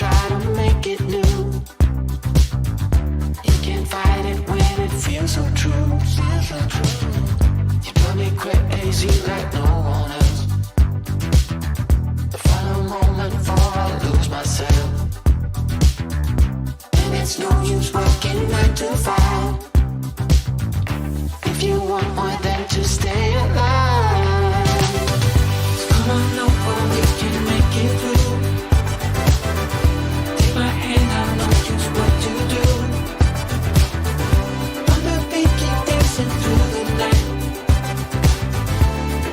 try to make it new. You can't fight it when it feels so true. You drive me crazy like no one else. The final moment before I lose myself. And it's no use working 9 to 5 if you want more than to stay alive. So come on over, we can make it through. Take my hand, I know just what to do. On the beat, keep dancing through the night.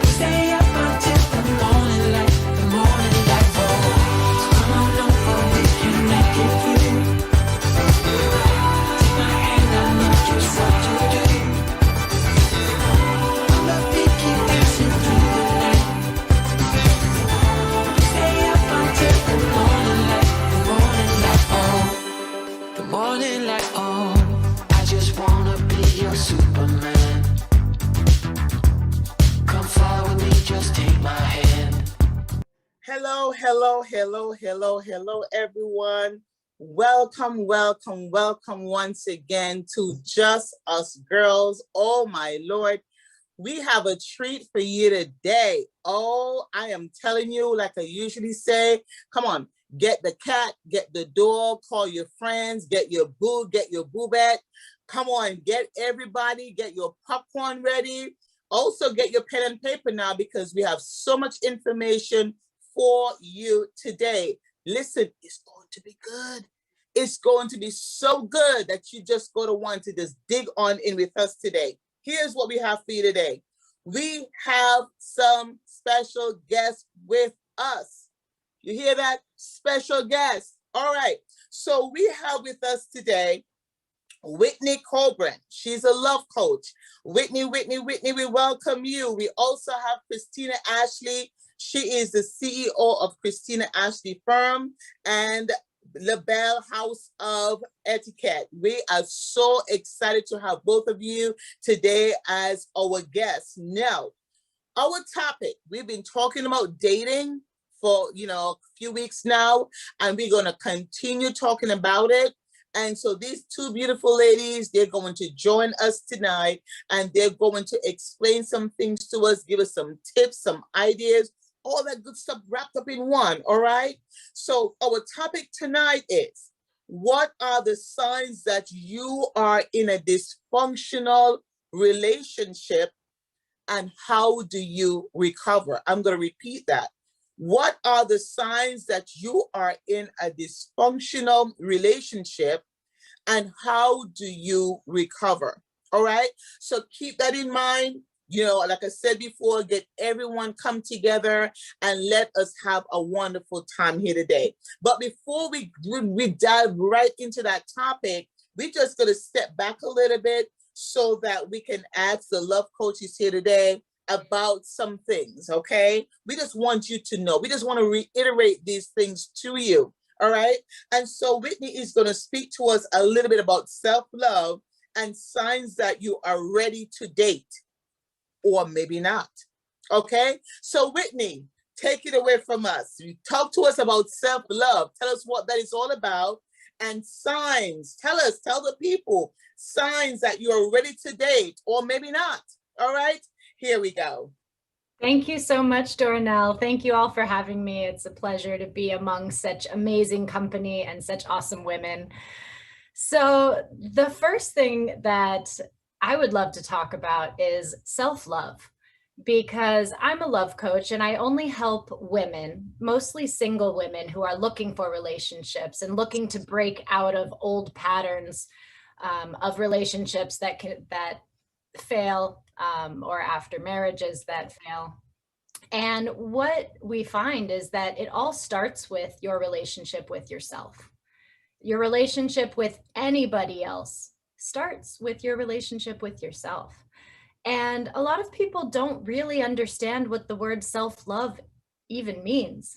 We stay up until the morning light, the morning light. Oh, so come on over, we can make it through. Take my hand, I know just what to do. On the beat, keep dancing through the night. We stay up until the morning light, the morning light. Oh, the morning light. Oh, I just wanna be your Superman. Come fly with me, just take my hand. Hello, hello, hello, hello, hello, everyone. Welcome, welcome, welcome once again to Just Us Girls. Oh, my Lord. We have a treat for you today. Oh, I am telling you, like I usually say, come on, get the cat, get the dog, call your friends, get your boo, get your boobette. Come on, get everybody, get your popcorn ready. Also get your pen and paper now because we have so much information for you today. Listen, it's going to be good. It's going to be so good that you just go to want to just dig on in with us today. Here's what we have for you today. We have some special guests with us. You hear that? Special guests. All right. So we have with us today Whitney Colburn. She's a love coach. Whitney, we welcome you. We also have Christina Ashley. She is the CEO of Christina Ashley Firm and LaBelle House of Etiquette. We are so excited to have both of you today as our guests. Now, our topic, we've been talking about dating for, a few weeks now, and we're going to continue talking about it. And so these two beautiful ladies, they're going to join us tonight, and they're going to explain some things to us, give us some tips, some ideas, all that good stuff wrapped up in one, all right? So our topic tonight is, what are the signs that you are in a dysfunctional relationship, and how do you recover? I'm going to repeat that. What are the signs that you are in a dysfunctional relationship, and how do you recover? All right. So keep that in mind. Like I said before, get everyone come together and let us have a wonderful time here today. But before we dive right into that topic, we're just going to step back a little bit so that we can ask the love coaches here today about some things, okay? We just want you to know. We just want to reiterate these things to you, all right? And so Whitney is going to speak to us a little bit about self-love and signs that you are ready to date, or maybe not, okay? So Whitney, take it away from us. You talk to us about self-love. Tell us what that is all about, and signs. Tell the people, signs that you are ready to date, or maybe not, all right? Here we go. Thank you so much, Dornell. Thank you all for having me. It's a pleasure to be among such amazing company and such awesome women. So the first thing that I would love to talk about is self-love, because I'm a love coach and I only help women, mostly single women, who are looking for relationships and looking to break out of old patterns of relationships that fail, or after marriages that fail. And what we find is that it all starts with your relationship with yourself. Your relationship with anybody else starts with your relationship with yourself. And a lot of people don't really understand what the word self-love even means.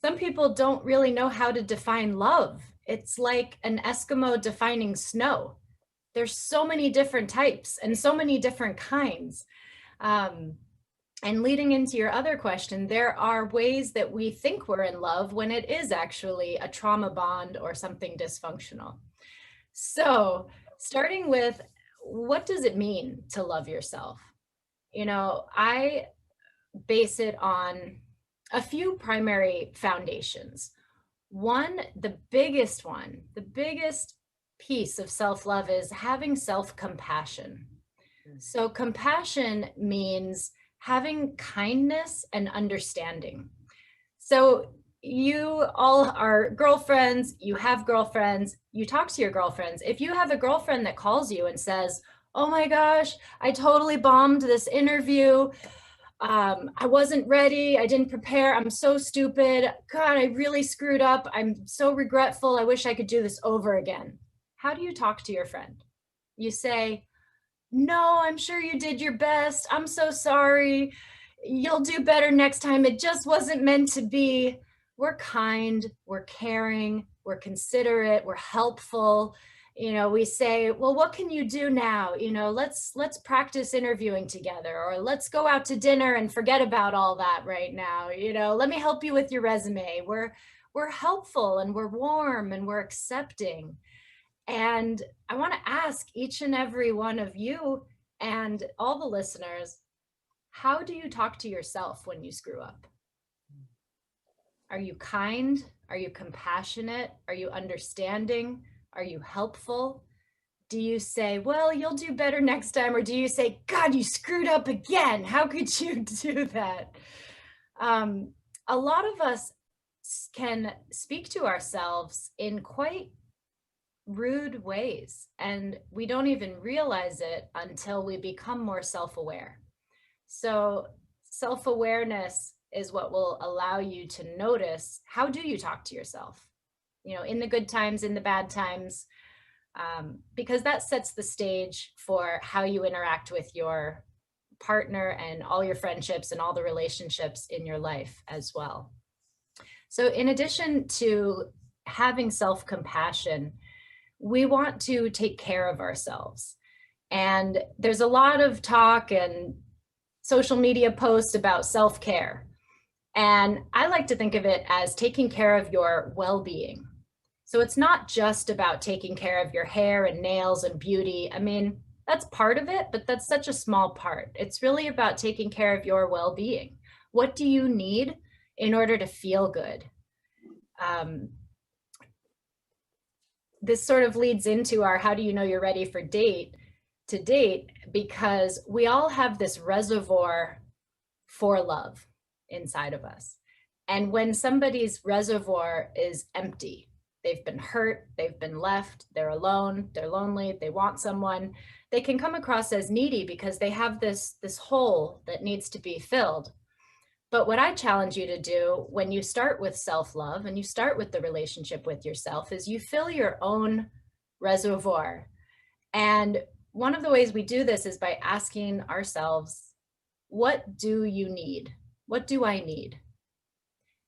Some people don't really know how to define love. It's like an Eskimo defining snow. There's so many different types and so many different kinds. And leading into your other question, there are ways that we think we're in love when it is actually a trauma bond or something dysfunctional. So starting with, what does it mean to love yourself? You know, I base it on a few primary foundations. One, the biggest piece of self-love is having self-compassion. So compassion means having kindness and understanding. So you all are girlfriends, you have girlfriends, you talk to your girlfriends. If you have a girlfriend that calls you and says, oh my gosh, I totally bombed this interview. I wasn't ready. I didn't prepare. I'm so stupid. God, I really screwed up. I'm so regretful. I wish I could do this over again. How do you talk to your friend? You say, no, I'm sure you did your best. I'm so sorry. You'll do better next time. It just wasn't meant to be. We're kind, we're caring, we're considerate, we're helpful. You know, we say, well, what can you do now? You know, let's practice interviewing together, or let's go out to dinner and forget about all that right now. You know, let me help you with your resume. We're helpful and we're warm and we're accepting. And I want to ask each and every one of you and all the listeners, how do you talk to yourself when you screw up? Are you kind? Are you compassionate? Are you understanding? Are you helpful? Do you say, well, you'll do better next time? Or do you say, God, you screwed up again. How could you do that? A lot of us can speak to ourselves in quite rude ways, and we don't even realize it until we become more self-aware. So self-awareness is what will allow you to notice, how do you talk to yourself, you know, in the good times, in the bad times, because that sets the stage for how you interact with your partner and all your friendships and all the relationships in your life as well. So in addition to having self-compassion, we want to take care of ourselves. And there's a lot of talk and social media posts about self-care. And I like to think of it as taking care of your well-being. So it's not just about taking care of your hair and nails and beauty. I mean, that's part of it, but that's such a small part. It's really about taking care of your well-being. What do you need in order to feel good? This sort of leads into our how do you know you're ready for date, because we all have this reservoir for love inside of us. And when somebody's reservoir is empty, they've been hurt, they've been left, they're alone, they're lonely, they want someone, they can come across as needy because they have this hole that needs to be filled. But what I challenge you to do when you start with self-love and you start with the relationship with yourself is you fill your own reservoir. And one of the ways we do this is by asking ourselves, what do you need? What do I need?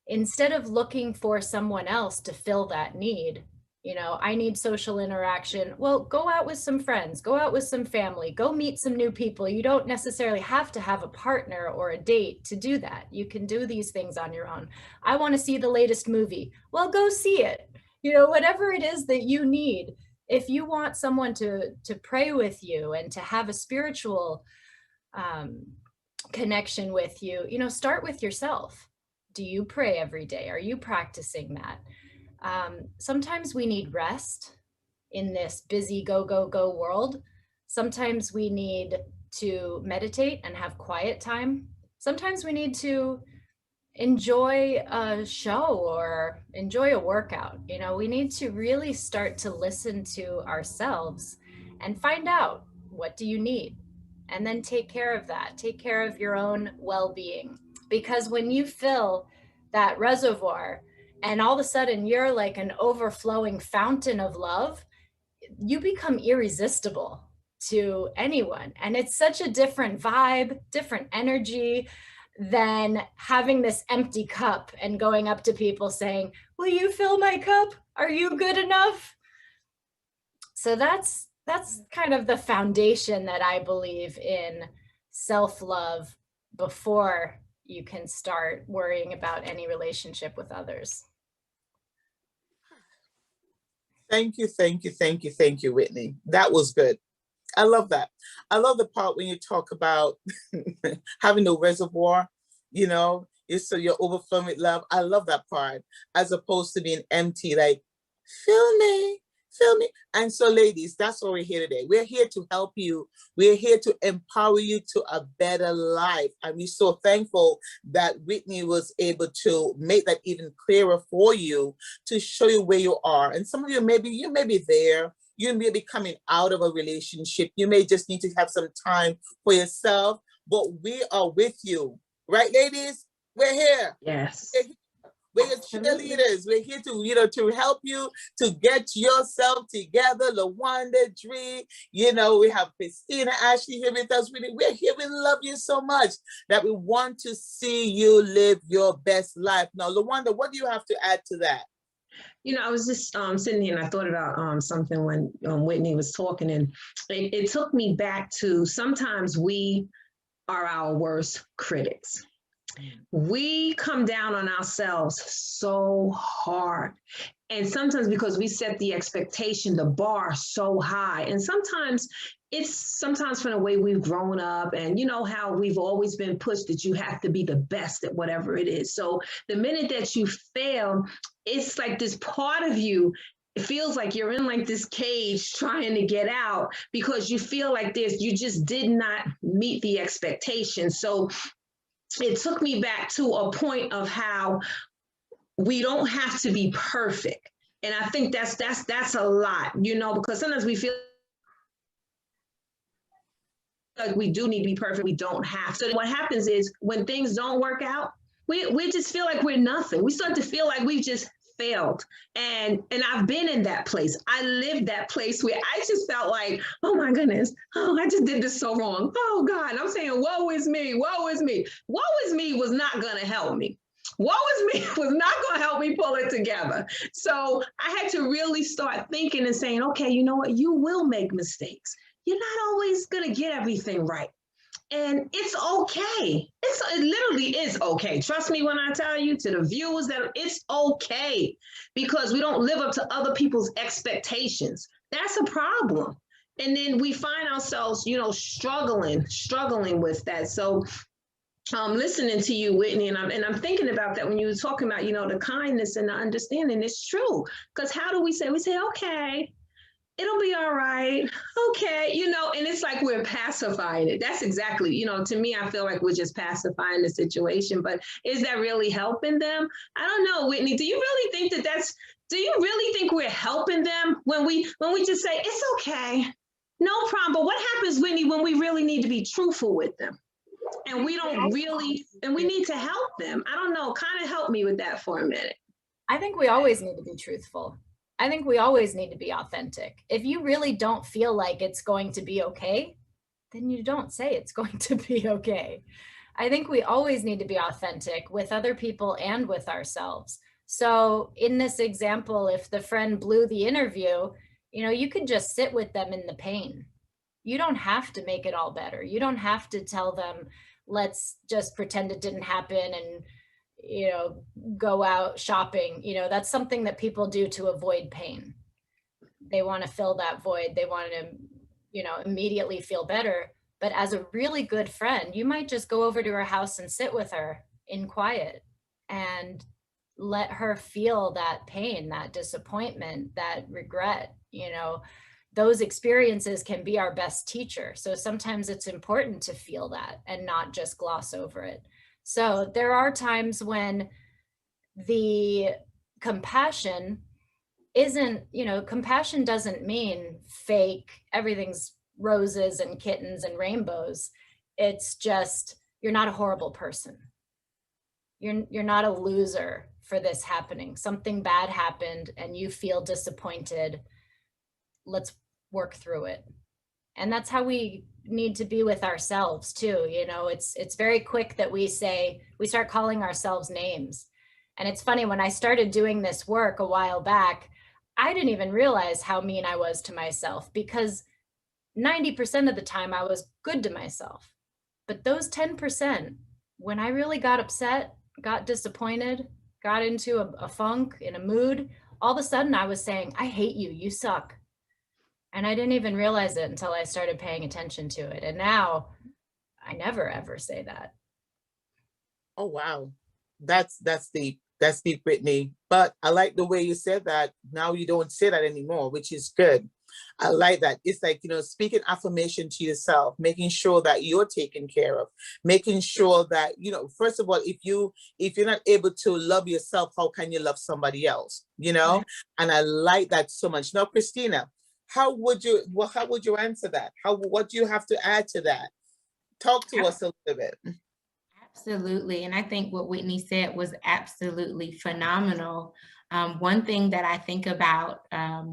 Instead of looking for someone else to fill that need, you know, I need social interaction. Well, go out with some friends, go out with some family, go meet some new people. You don't necessarily have to have a partner or a date to do that. You can do these things on your own. I want to see the latest movie. Well, go see it. You know, whatever it is that you need. If you want someone to pray with you and to have a spiritual connection with you, you know, start with yourself. Do you pray every day? Are you practicing that? Sometimes we need rest in this busy go, go, go world. Sometimes we need to meditate and have quiet time. Sometimes we need to enjoy a show or enjoy a workout. You know, we need to really start to listen to ourselves and find out, what do you need? And then take care of that. Take care of your own well-being. Because when you fill that reservoir, and all of a sudden you're like an overflowing fountain of love, you become irresistible to anyone. And it's such a different vibe, different energy than having this empty cup and going up to people saying, will you fill my cup? Are you good enough? So that's kind of the foundation that I believe in self-love before you can start worrying about any relationship with others. Thank you, thank you, thank you, thank you, Whitney. That was good. I love that. I love the part when you talk about having a reservoir, you know, so you're overflowing with love. I love that part, as opposed to being empty, like, fill me, fill me. And so, ladies, that's why we're here today. We're here to help you. We're here to empower you to a better life. And we're so thankful that Whitney was able to make that even clearer for you, to show you where you are. And some of you, you may be there. You may be coming out of a relationship. You may just need to have some time for yourself, but we are with you. Right, ladies? We're here. Yes. We're your cheerleaders. We're here to, to help you to get yourself together. LaWanda, Dree, we have Christina Ashley here with us. We're here. We love you so much that we want to see you live your best life. Now, LaWanda, what do you have to add to that? I was just sitting here and I thought about something when Whitney was talking, and it took me back to sometimes we are our worst critics. We come down on ourselves so hard. And sometimes because we set the expectation, the bar so high. And sometimes from the way we've grown up, and how we've always been pushed that you have to be the best at whatever it is. So the minute that you fail, it's like this part of you, it feels like you're in like this cage trying to get out because you feel like you just did not meet the expectation. So it took me back to a point of how we don't have to be perfect. And I think that's a lot, because sometimes we feel like we do need to be perfect. We don't have. So what happens is when things don't work out, we just feel like we're nothing. We start to feel like we've just failed. And I've been in that place. I lived that place where I just felt like, oh my goodness, I just did this so wrong. Oh God, I'm saying, woe is me, woe is me. Woe is me was not going to help me. Woe is me was not going to help me pull it together. So I had to really start thinking and saying, okay, you know what? You will make mistakes. You're not always going to get everything right. And it's okay. It literally is okay. Trust me when I tell you, to the viewers, that it's okay, because we don't live up to other people's expectations. That's a problem. And then we find ourselves, struggling with that. So I'm listening to you, Whitney, and I'm thinking about that when you were talking about, the kindness and the understanding. It's true. Because how do we say? We say, okay, it'll be all right. Okay. And it's like we're pacifying it. That's exactly, to me, I feel like we're just pacifying the situation, but is that really helping them? I don't know, Whitney, do you really think do you really think we're helping them when we just say, it's okay, no problem? But what happens, Whitney, when we really need to be truthful with them? And we don't really, and we need to help them. I don't know, kind of help me with that for a minute. I think we always need to be truthful. I think we always need to be authentic. If you really don't feel like it's going to be okay, then you don't say it's going to be okay. I think we always need to be authentic with other people and with ourselves. So in this example, if the friend blew the interview, you could just sit with them in the pain. You don't have to make it all better. You don't have to tell them, let's just pretend it didn't happen and go out shopping. That's something that people do to avoid pain. They want to fill that void. They want to, immediately feel better. But as a really good friend, you might just go over to her house and sit with her in quiet and let her feel that pain, that disappointment, that regret. Those experiences can be our best teacher. So sometimes it's important to feel that and not just gloss over it. So there are times when the compassion compassion doesn't mean fake, everything's roses and kittens and rainbows. It's just, you're not a horrible person. You're not a loser for this happening. Something bad happened and you feel disappointed. Let's work through it. And that's how we need to be with ourselves too. It's very quick that we start calling ourselves names. And it's funny, when I started doing this work a while back, I didn't even realize how mean I was to myself, because 90% of the time I was good to myself. But those 10%, when I really got upset, got disappointed, got into a funk, in a mood, all of a sudden I was saying, I hate you, you suck. And I didn't even realize it until I started paying attention to it. And now I never ever say that. Oh wow, that's deep. That's deep, Whitney. But I like the way you said that. Now you don't say that anymore, which is good. I like that. It's like, speaking affirmation to yourself, making sure that you're taken care of, making sure that, first of all, if you're not able to love yourself, how can you love somebody else? And I like that so much. Now, Christina, how would you answer that? What do you have to add to that? Talk to us a little bit. Absolutely. And I think what Whitney said was absolutely phenomenal. One thing that I think about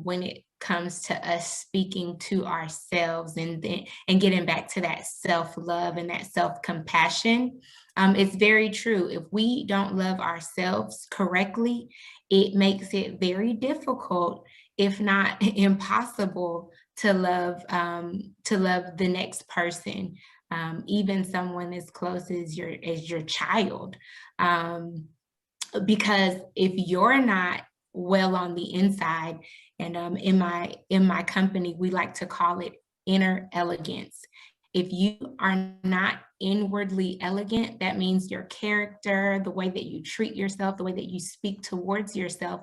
when it comes to us speaking to ourselves and getting back to that self-love and that self-compassion, it's very true. If we don't love ourselves correctly, it makes it very difficult, if not impossible, to love the next person. Even someone as close as your child, because if you're not well on the inside, and in my company we like to call it inner elegance. If you are not inwardly elegant, that means your character, the way that you treat yourself, the way that you speak towards yourself,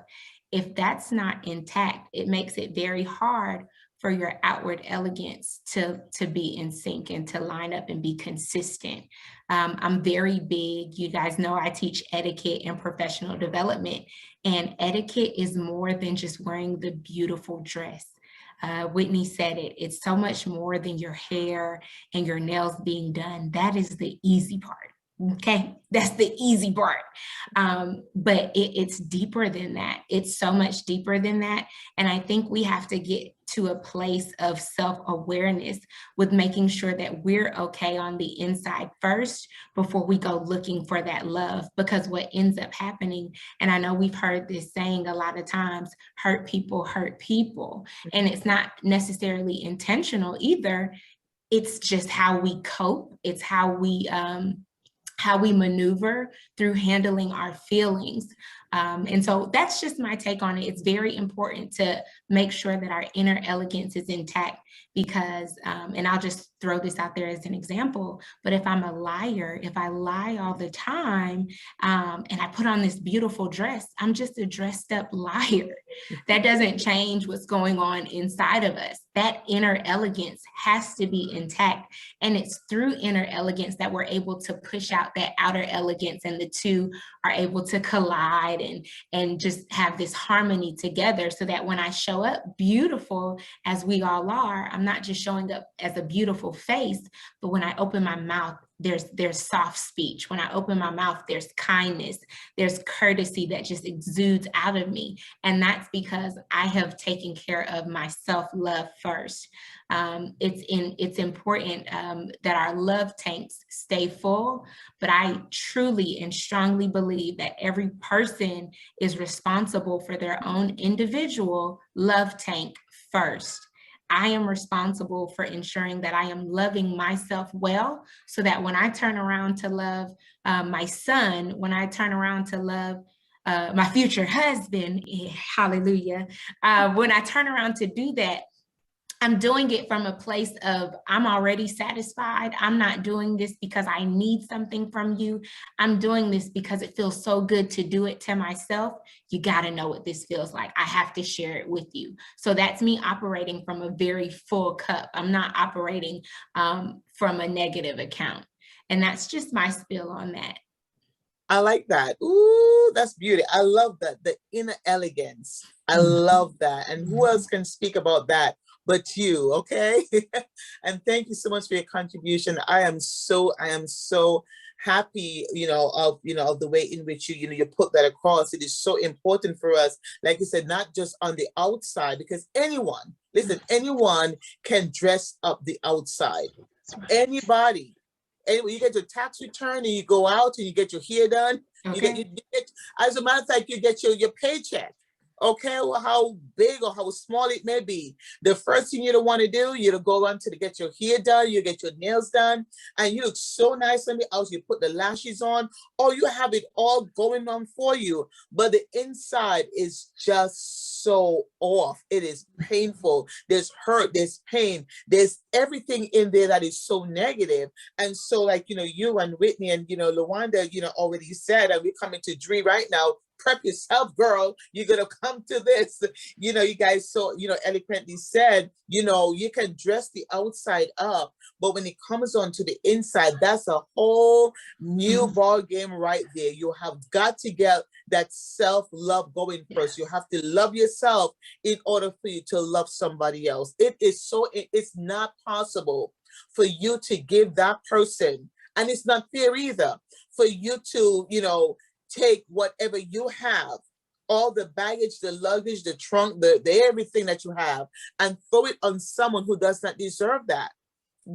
if that's not intact, it makes it very hard for your outward elegance to be in sync and to line up and be consistent. I'm very big, you guys know I teach etiquette and professional development, and etiquette is more than just wearing the beautiful dress. Whitney said it, it's so much more than your hair and your nails being done. That is the easy part. Okay, that's the easy part. But it's deeper than that. It's so much deeper than that. And I think we have to get to a place of self-awareness with making sure that we're okay on the inside first before we go looking for that love. Because what ends up happening, and I know we've heard this saying a lot of times, hurt people hurt people. And it's not necessarily intentional either. It's just how we cope. It's how we maneuver through handling our feelings. And so that's just my take on it. It's very important to make sure that our inner elegance is intact because, and I'll just throw this out there as an example, but if I'm a liar, if I lie all the time and I put on this beautiful dress, I'm just a dressed up liar. That doesn't change what's going on inside of us. That inner elegance has to be intact. And it's through inner elegance that we're able to push out that outer elegance, and the two are able to collide and just have this harmony together, so that when I show up beautiful, as we all are, I'm not just showing up as a beautiful face, but when I open my mouth, there's soft speech. When I open my mouth, there's kindness, there's courtesy that just exudes out of me. And that's because I have taken care of my self-love first. It's important that our love tanks stay full, but I truly and strongly believe that every person is responsible for their own individual love tank first. I am responsible for ensuring that I am loving myself well, so that when I turn around to love my son, when I turn around to love my future husband, hallelujah, when I turn around to do that, I'm doing it from a place of I'm already satisfied. I'm not doing this because I need something from you. I'm doing this because it feels so good to do it to myself. You got to know what this feels like. I have to share it with you. So that's me operating from a very full cup. I'm not operating from a negative account. And that's just my spill on that. I like that. Ooh, that's beauty. I love that. The inner elegance. I love that. And who else can speak about that but you? Okay. And thank you so much for your contribution. I am so happy, of the way in which you put that across. It is so important for us, like you said, not just on the outside, because anyone can dress up the outside. Anybody. Anyway, you get your tax return and you go out and you get your hair done. Okay. You get, as a matter of fact, you get your paycheck. Okay, well, how big or how small it may be. The first thing you don't want to do, you to go on to get your hair done, you get your nails done, and you look so nice on the outside. You put the lashes on, or you have it all going on for you, but the inside is just so off. It is painful. There's hurt, there's pain, there's everything in there that is so negative. And so, like, you and Whitney and Lawanda, already said, and we're coming to Dree right now. Prep yourself, girl. You're gonna come to this. You guys so eloquently said, you can dress the outside up, but when it comes on to the inside, that's a whole new ball game right there. You have got to get that self-love going first. You have to love yourself in order for you to love somebody else. It's not possible for you to give that person, and it's not fair either, for you to, take whatever you have, all the baggage, the luggage, the trunk, the everything that you have, and throw it on someone who does not deserve that.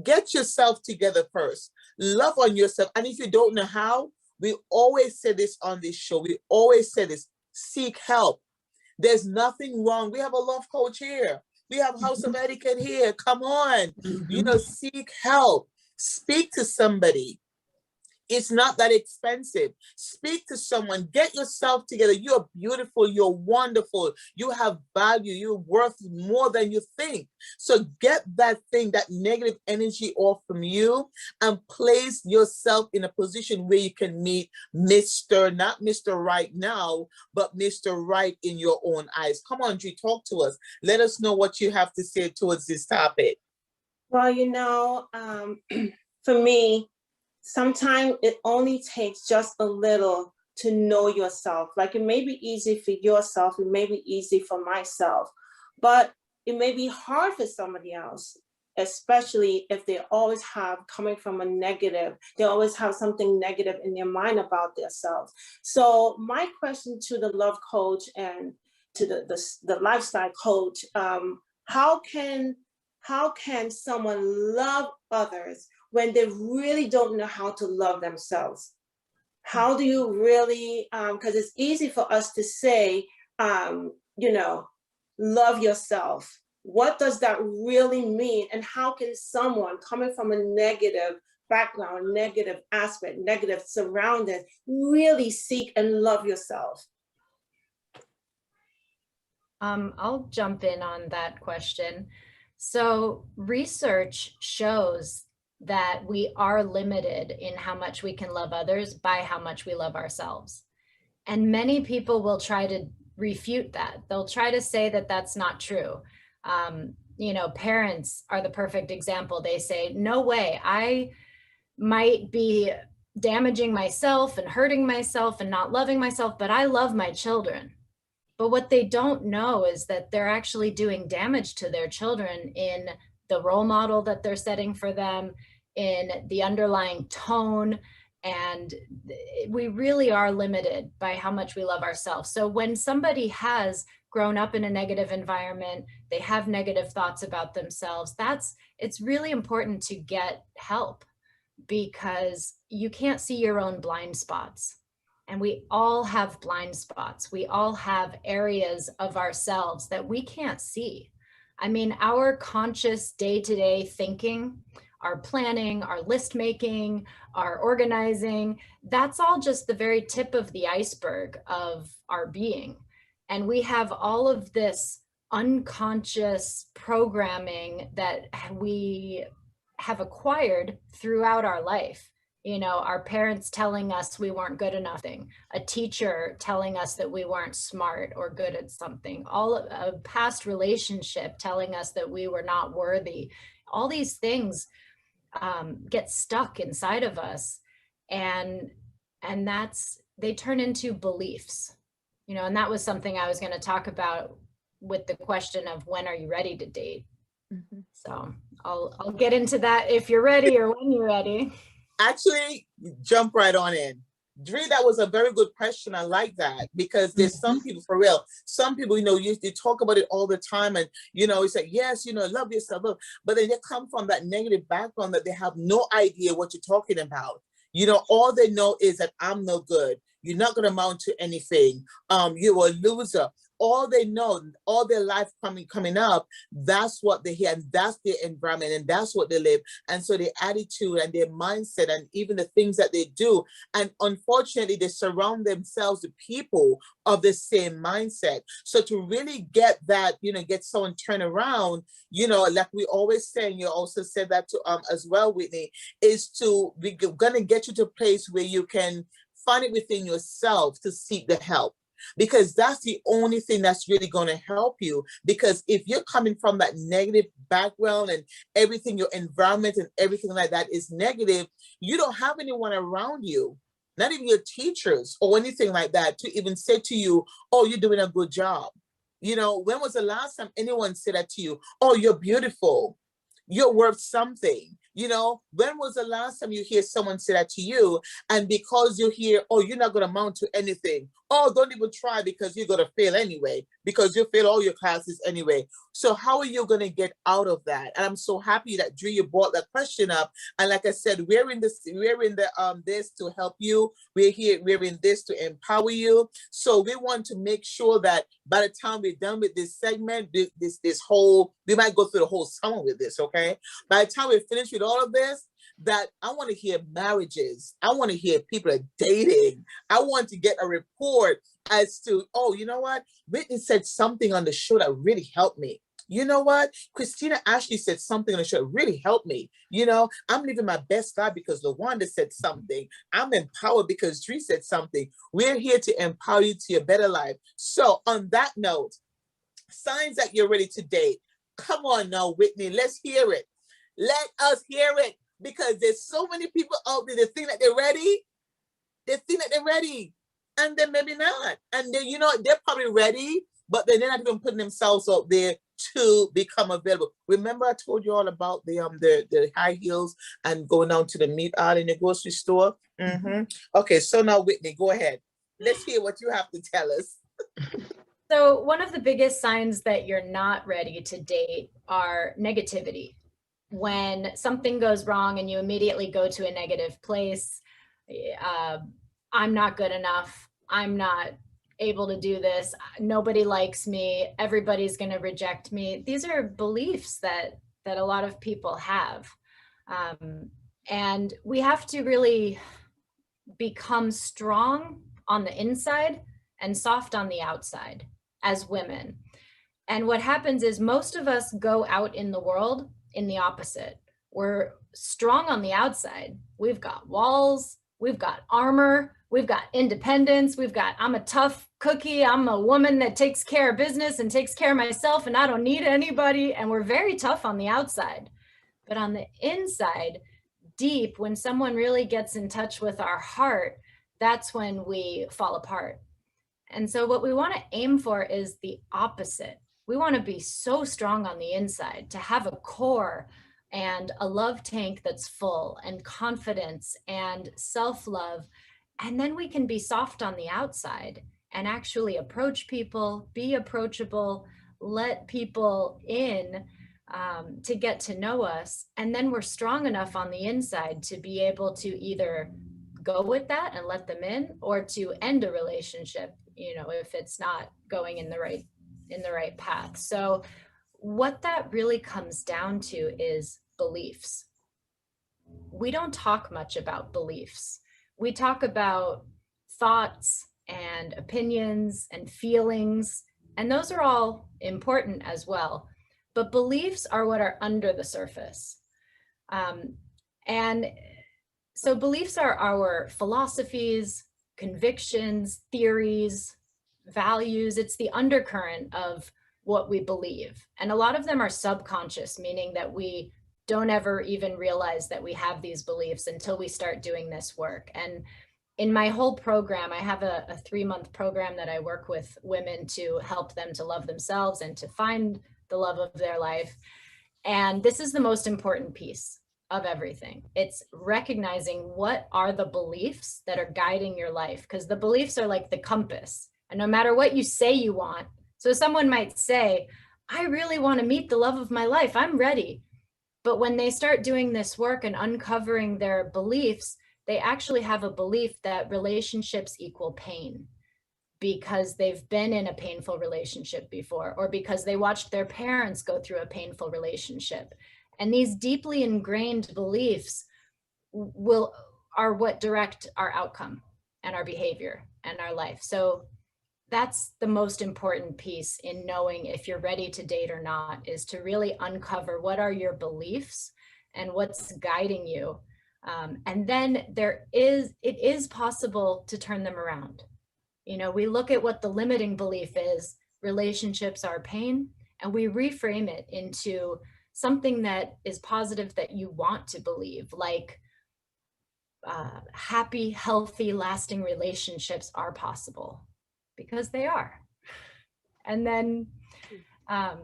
Get yourself together first. Love on yourself. And if you don't know how, we always say this on this show. We always say this: seek help. There's nothing wrong. We have a love coach here. We have House of Etiquette here. Come on. Seek help. Speak to somebody. It's not that expensive. Speak to someone. Get yourself together. You're beautiful. You're wonderful. You have value. You're worth more than you think. So get that thing, that negative energy off from you, and place yourself in a position where you can meet not Mr. Right now, but Mr. Right in your own eyes. Come on, Dree, talk to us. Let us know what you have to say towards this topic. Well, for me, sometimes it only takes just a little to know yourself. Like, it may be easy for yourself, it may be easy for myself, but it may be hard for somebody else, especially if they always have, coming from a negative, they always have something negative in their mind about themselves. So my question to the love coach and to the lifestyle coach, how can someone love others when they really don't know how to love themselves? How do you really, because it's easy for us to say, love yourself. What does that really mean? And how can someone coming from a negative background, negative aspect, negative surroundings, really seek and love yourself? I'll jump in on that question. So research shows that we are limited in how much we can love others by how much we love ourselves. And many people will try to refute that. They'll try to say that that's not true. Parents are the perfect example. They say, no way, I might be damaging myself and hurting myself and not loving myself, but I love my children. But what they don't know is that they're actually doing damage to their children in the role model that they're setting for them, in the underlying tone. And we really are limited by how much we love ourselves. So when somebody has grown up in a negative environment, they have negative thoughts about themselves, it's really important to get help, because you can't see your own blind spots. And we all have blind spots. We all have areas of ourselves that we can't see. I mean, our conscious day-to-day thinking, our planning, our list making, our organizing, that's all just the very tip of the iceberg of our being. And we have all of this unconscious programming that we have acquired throughout our life. Our parents telling us we weren't good enough, a teacher telling us that we weren't smart or good at something, a past relationship telling us that we were not worthy. All these things get stuck inside of us, and they turn into beliefs, and that was something I was going to talk about with the question of when are you ready to date. So I'll get into that if you're ready or when you're ready. Actually, jump right on in. Dree, that was a very good question. I like that, because there's some people, for real, some people, you talk about it all the time, and, it's like, yes, love yourself, but then they come from that negative background that they have no idea what you're talking about. All they know is that I'm no good. You're not going to amount to anything. You're a loser. all they know, all their life coming up, that's what they hear, and that's their environment, and that's what they live. And so their attitude and their mindset and even the things that they do. And unfortunately, they surround themselves with people of the same mindset. So to really get that, get someone turned around, like we always say, and you also said that to as well, Whitney, is to be gonna get you to a place where you can find it within yourself to seek the help. Because that's the only thing that's really going to help you. Because if you're coming from that negative background and everything, your environment and everything like that is negative, you don't have anyone around you, not even your teachers or anything like that, to even say to you, oh, you're doing a good job. When was the last time anyone said that to you? Oh, you're beautiful. You're worth something. When was the last time you hear someone say that to you? And because you hear, oh, you're not going to amount to anything. Oh, don't even try because you're going to fail anyway, because you fail all your classes anyway. So how are you going to get out of that? And I'm so happy that Drew, you brought that question up. And like I said, we're in this to help you. We're in this to empower you. So we want to make sure that by the time we're done with this segment, we might go through the whole summer with this, okay? By the time we're finished with all of this, that I want to hear marriages. I want to hear people are dating. I want to get a report as to, oh, you know what? Whitney said something on the show that really helped me. You know what? Christina Ashley said something on the show that really helped me. I'm living my best life because LaWanda said something. I'm empowered because Dree said something. We're here to empower you to your better life. So on that note, signs that you're ready to date. Come on now, Whitney, let's hear it. Let us hear it, because there's so many people out there that think that they're ready. They think that they're ready, and then maybe not. And then, they're probably ready, but they're not even putting themselves out there to become available. Remember I told you all about the high heels and going down to the meat aisle in the grocery store? Mm-hmm. Okay, so now Whitney, go ahead. Let's hear what you have to tell us. So one of the biggest signs that you're not ready to date are negativity. When something goes wrong and you immediately go to a negative place, I'm not good enough. I'm not able to do this. Nobody likes me. Everybody's going to reject me. These are beliefs that a lot of people have. And we have to really become strong on the inside and soft on the outside as women. And what happens is most of us go out in the world in the opposite. We're strong on the outside. We've got walls, we've got armor, we've got independence, I'm a tough cookie, I'm a woman that takes care of business and takes care of myself and I don't need anybody. And we're very tough on the outside. But on the inside, deep, when someone really gets in touch with our heart, that's when we fall apart. And so what we want to aim for is the opposite. We want to be so strong on the inside, to have a core and a love tank that's full, and confidence and self-love. And then we can be soft on the outside and actually approach people, be approachable, let people in to get to know us. And then we're strong enough on the inside to be able to either go with that and let them in, or to end a relationship, if it's not going in the right path. So what that really comes down to is beliefs. We don't talk much about beliefs. We talk about thoughts and opinions and feelings, and those are all important as well. But beliefs are what are under the surface. And so beliefs are our philosophies, convictions, theories, values. It's the undercurrent of what we believe. And a lot of them are subconscious, meaning that we don't ever even realize that we have these beliefs until we start doing this work. And in my whole program, I have a 3-month program that I work with women to help them to love themselves and to find the love of their life. And this is the most important piece of everything. It's recognizing what are the beliefs that are guiding your life, because the beliefs are like the compass. And no matter what you say you want, so someone might say, I really want to meet the love of my life, I'm ready. But when they start doing this work and uncovering their beliefs, they actually have a belief that relationships equal pain. because they've been in a painful relationship before, or because they watched their parents go through a painful relationship. And these deeply ingrained beliefs are what direct our outcome and our behavior and our life. So that's the most important piece in knowing if you're ready to date or not, is to really uncover what are your beliefs and what's guiding you. And then it is possible to turn them around. You know, we look at what the limiting belief is, relationships are pain, and we reframe it into something that is positive that you want to believe, like happy, healthy, lasting relationships are possible, because they are. And then,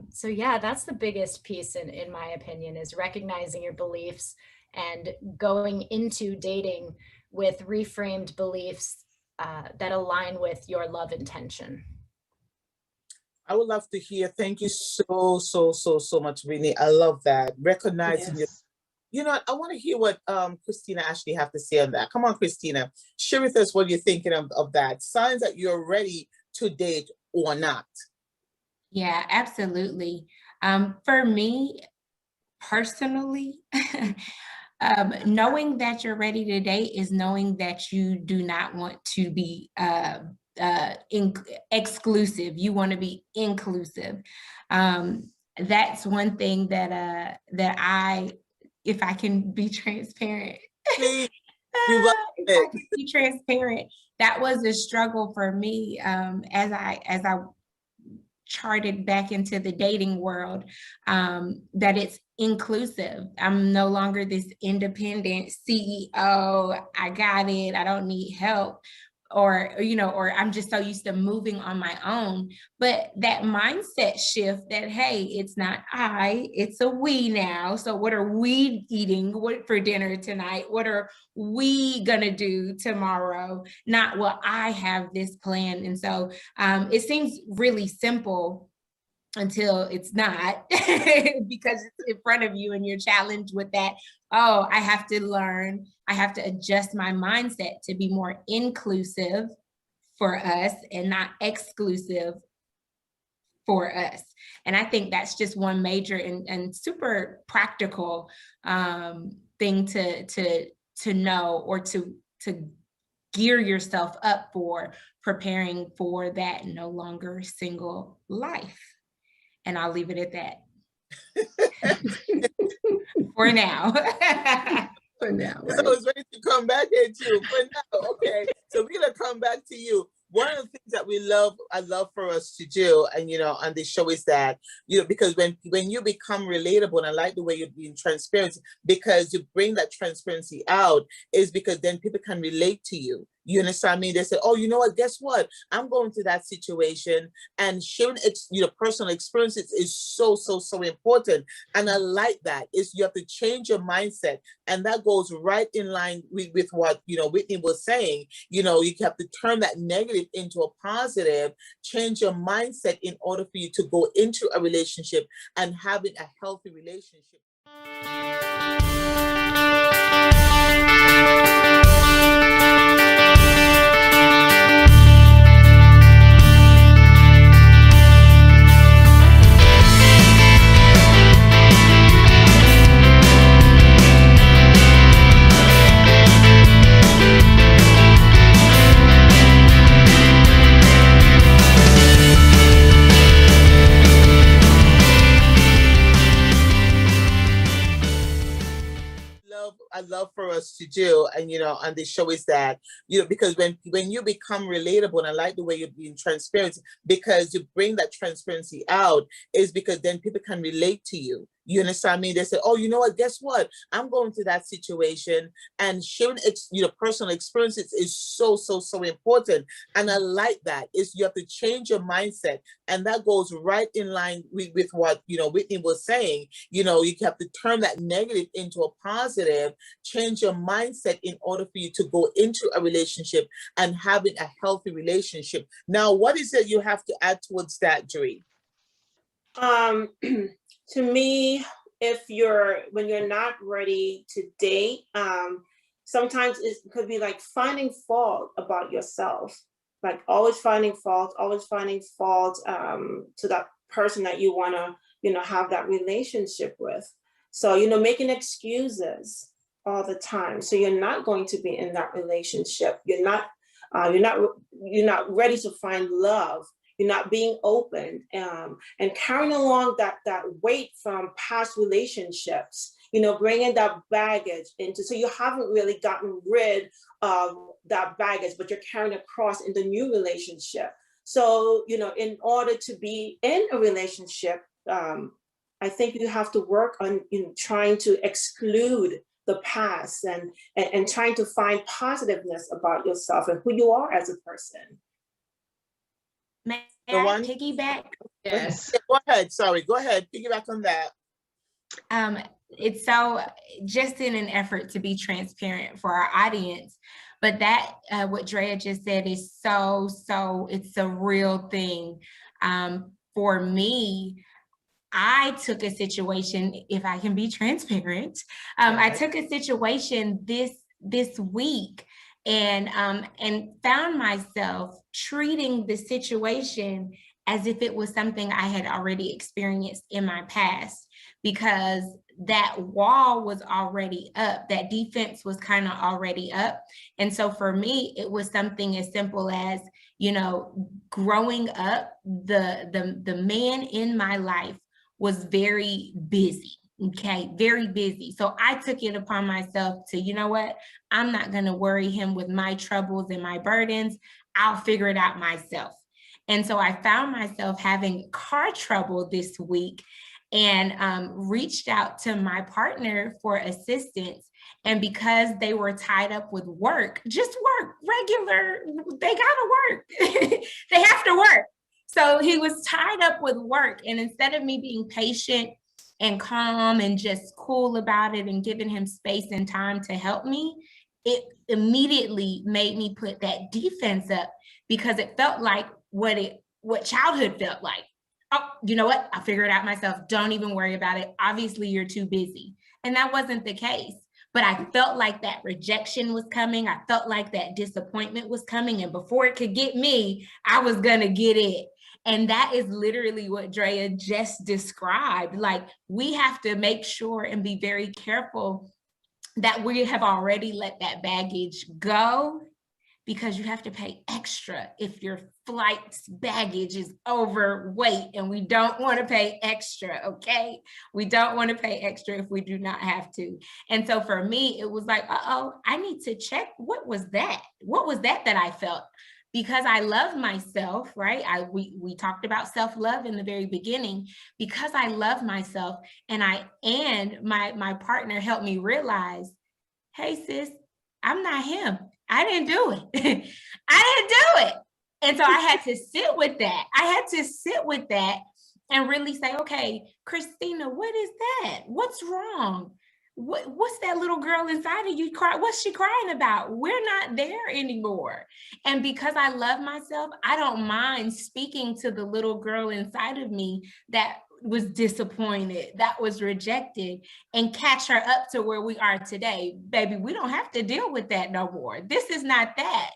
so yeah, that's the biggest piece in my opinion, is recognizing your beliefs and going into dating with reframed beliefs that align with your love intention. I would love to hear. Thank you so much, Whitney. I love that. Recognizing your, Yes. you know, I want to hear what Christina Ashley have to say on that. Come on, Christina, share with us what you're thinking of that. Signs that you're ready to date or not. Yeah, absolutely. For me personally, knowing that you're ready to date is knowing that you do not want to be exclusive. You want to be inclusive. That's one thing that if I can be transparent, Please, we welcome if I it. can be transparent, that was a struggle for me as I charted back into the dating world, that it's inclusive. I'm no longer this independent CEO. I got it. I don't need help. Or I'm just so used to moving on my own. But that mindset shift that, hey, it's not it's a we now. So what are we eating for dinner tonight? What are we gonna do tomorrow? Not, well, I have this plan. And so it seems really simple until it's not, because it's in front of you and you're challenged with that. Oh, I have to learn. I have to adjust my mindset to be more inclusive for us and not exclusive for us. And I think that's just one major and super practical thing to know, or to gear yourself up for preparing for that no longer single life. And I'll leave it at that. For now. For now. Right? So I was ready to come back at you for now. Okay, so we're gonna come back to you. One of the things that I love for us to do, and on this show, is that because when you become relatable, and I like the way you're being transparent, because you bring that transparency out, is because then people can relate to you. You understand what I mean? They say, oh, you know what? Guess what? I'm going through that situation, and sharing personal experiences is so important. And I like that. Is you have to change your mindset, and that goes right in line with what Whitney was saying. You have to turn that negative into a positive. Change your mindset in order for you to go into a relationship and having a healthy relationship. I love for us to do, and on this show, is that because when you become relatable, and I like the way you're being transparent, because you bring that transparency out, is because then people can relate to you. You understand what I mean? They say, oh, you know what? Guess what? I'm going through that situation, and sharing personal experiences is so important. And I like that. Is you have to change your mindset, and that goes right in line with what Whitney was saying. You have to turn that negative into a positive. Change your mindset in order for you to go into a relationship and having a healthy relationship. Now, what is it you have to add towards that, Joy? To me, when you're not ready to date, sometimes it could be like finding fault about yourself. like always finding fault to that person that you want to, have that relationship with. So, making excuses all the time. So you're not going to be in that relationship. You're not ready to find love. You're not being open, and carrying along that weight from past relationships, bringing that baggage into, so you haven't really gotten rid of that baggage, but you're carrying it across in the new relationship. So, in order to be in a relationship, I think you have to work on, trying to exclude the past and trying to find positiveness about yourself and who you are as a person. May The I one- piggyback? Yes. Go ahead. Sorry. Go ahead. Piggyback on that. It's so, just in an effort to be transparent for our audience, but that what Drea just said is so it's a real thing. For me, I took a situation, if I can be transparent, I took a situation this week and found myself treating the situation as if it was something I had already experienced in my past, because that wall was already up, that defense was kind of already up. And so for me, it was something as simple as, growing up, the man in my life was very busy. Okay, very busy. So I took it upon myself to, you know what, I'm not going to worry him with my troubles and my burdens. I'll figure it out myself. And so I found myself having car trouble this week and reached out to my partner for assistance. And because they were tied up with work, just work, regular, they gotta work. They have to work. So he was tied up with work. And instead of me being patient and calm and just cool about it and giving him space and time to help me, it immediately made me put that defense up, because it felt like what childhood felt like. Oh, you know what? I'll figure it out myself. Don't even worry about it. Obviously, you're too busy. And that wasn't the case. But I felt like that rejection was coming. I felt like that disappointment was coming. And before it could get me, I was going to get it. And that is literally what Drea just described. Like, we have to make sure and be very careful that we have already let that baggage go, because you have to pay extra if your flight's baggage is overweight, and we don't want to pay extra, okay? We don't want to pay extra if we do not have to. And so for me, it was like, I need to check, what was that? What was that I felt? Because I love myself, right? We talked about self-love in the very beginning. Because I love myself, and my partner helped me realize, hey sis, I'm not him. I didn't do it. I didn't do it. And so I had to sit with that. And really say, okay, Christina, what is that? What's wrong? What's that little girl inside of you crying? What's she crying about? We're not there anymore. And because I love myself, I don't mind speaking to the little girl inside of me that was disappointed, that was rejected, and catch her up to where we are today. Baby, we don't have to deal with that no more. This is not that.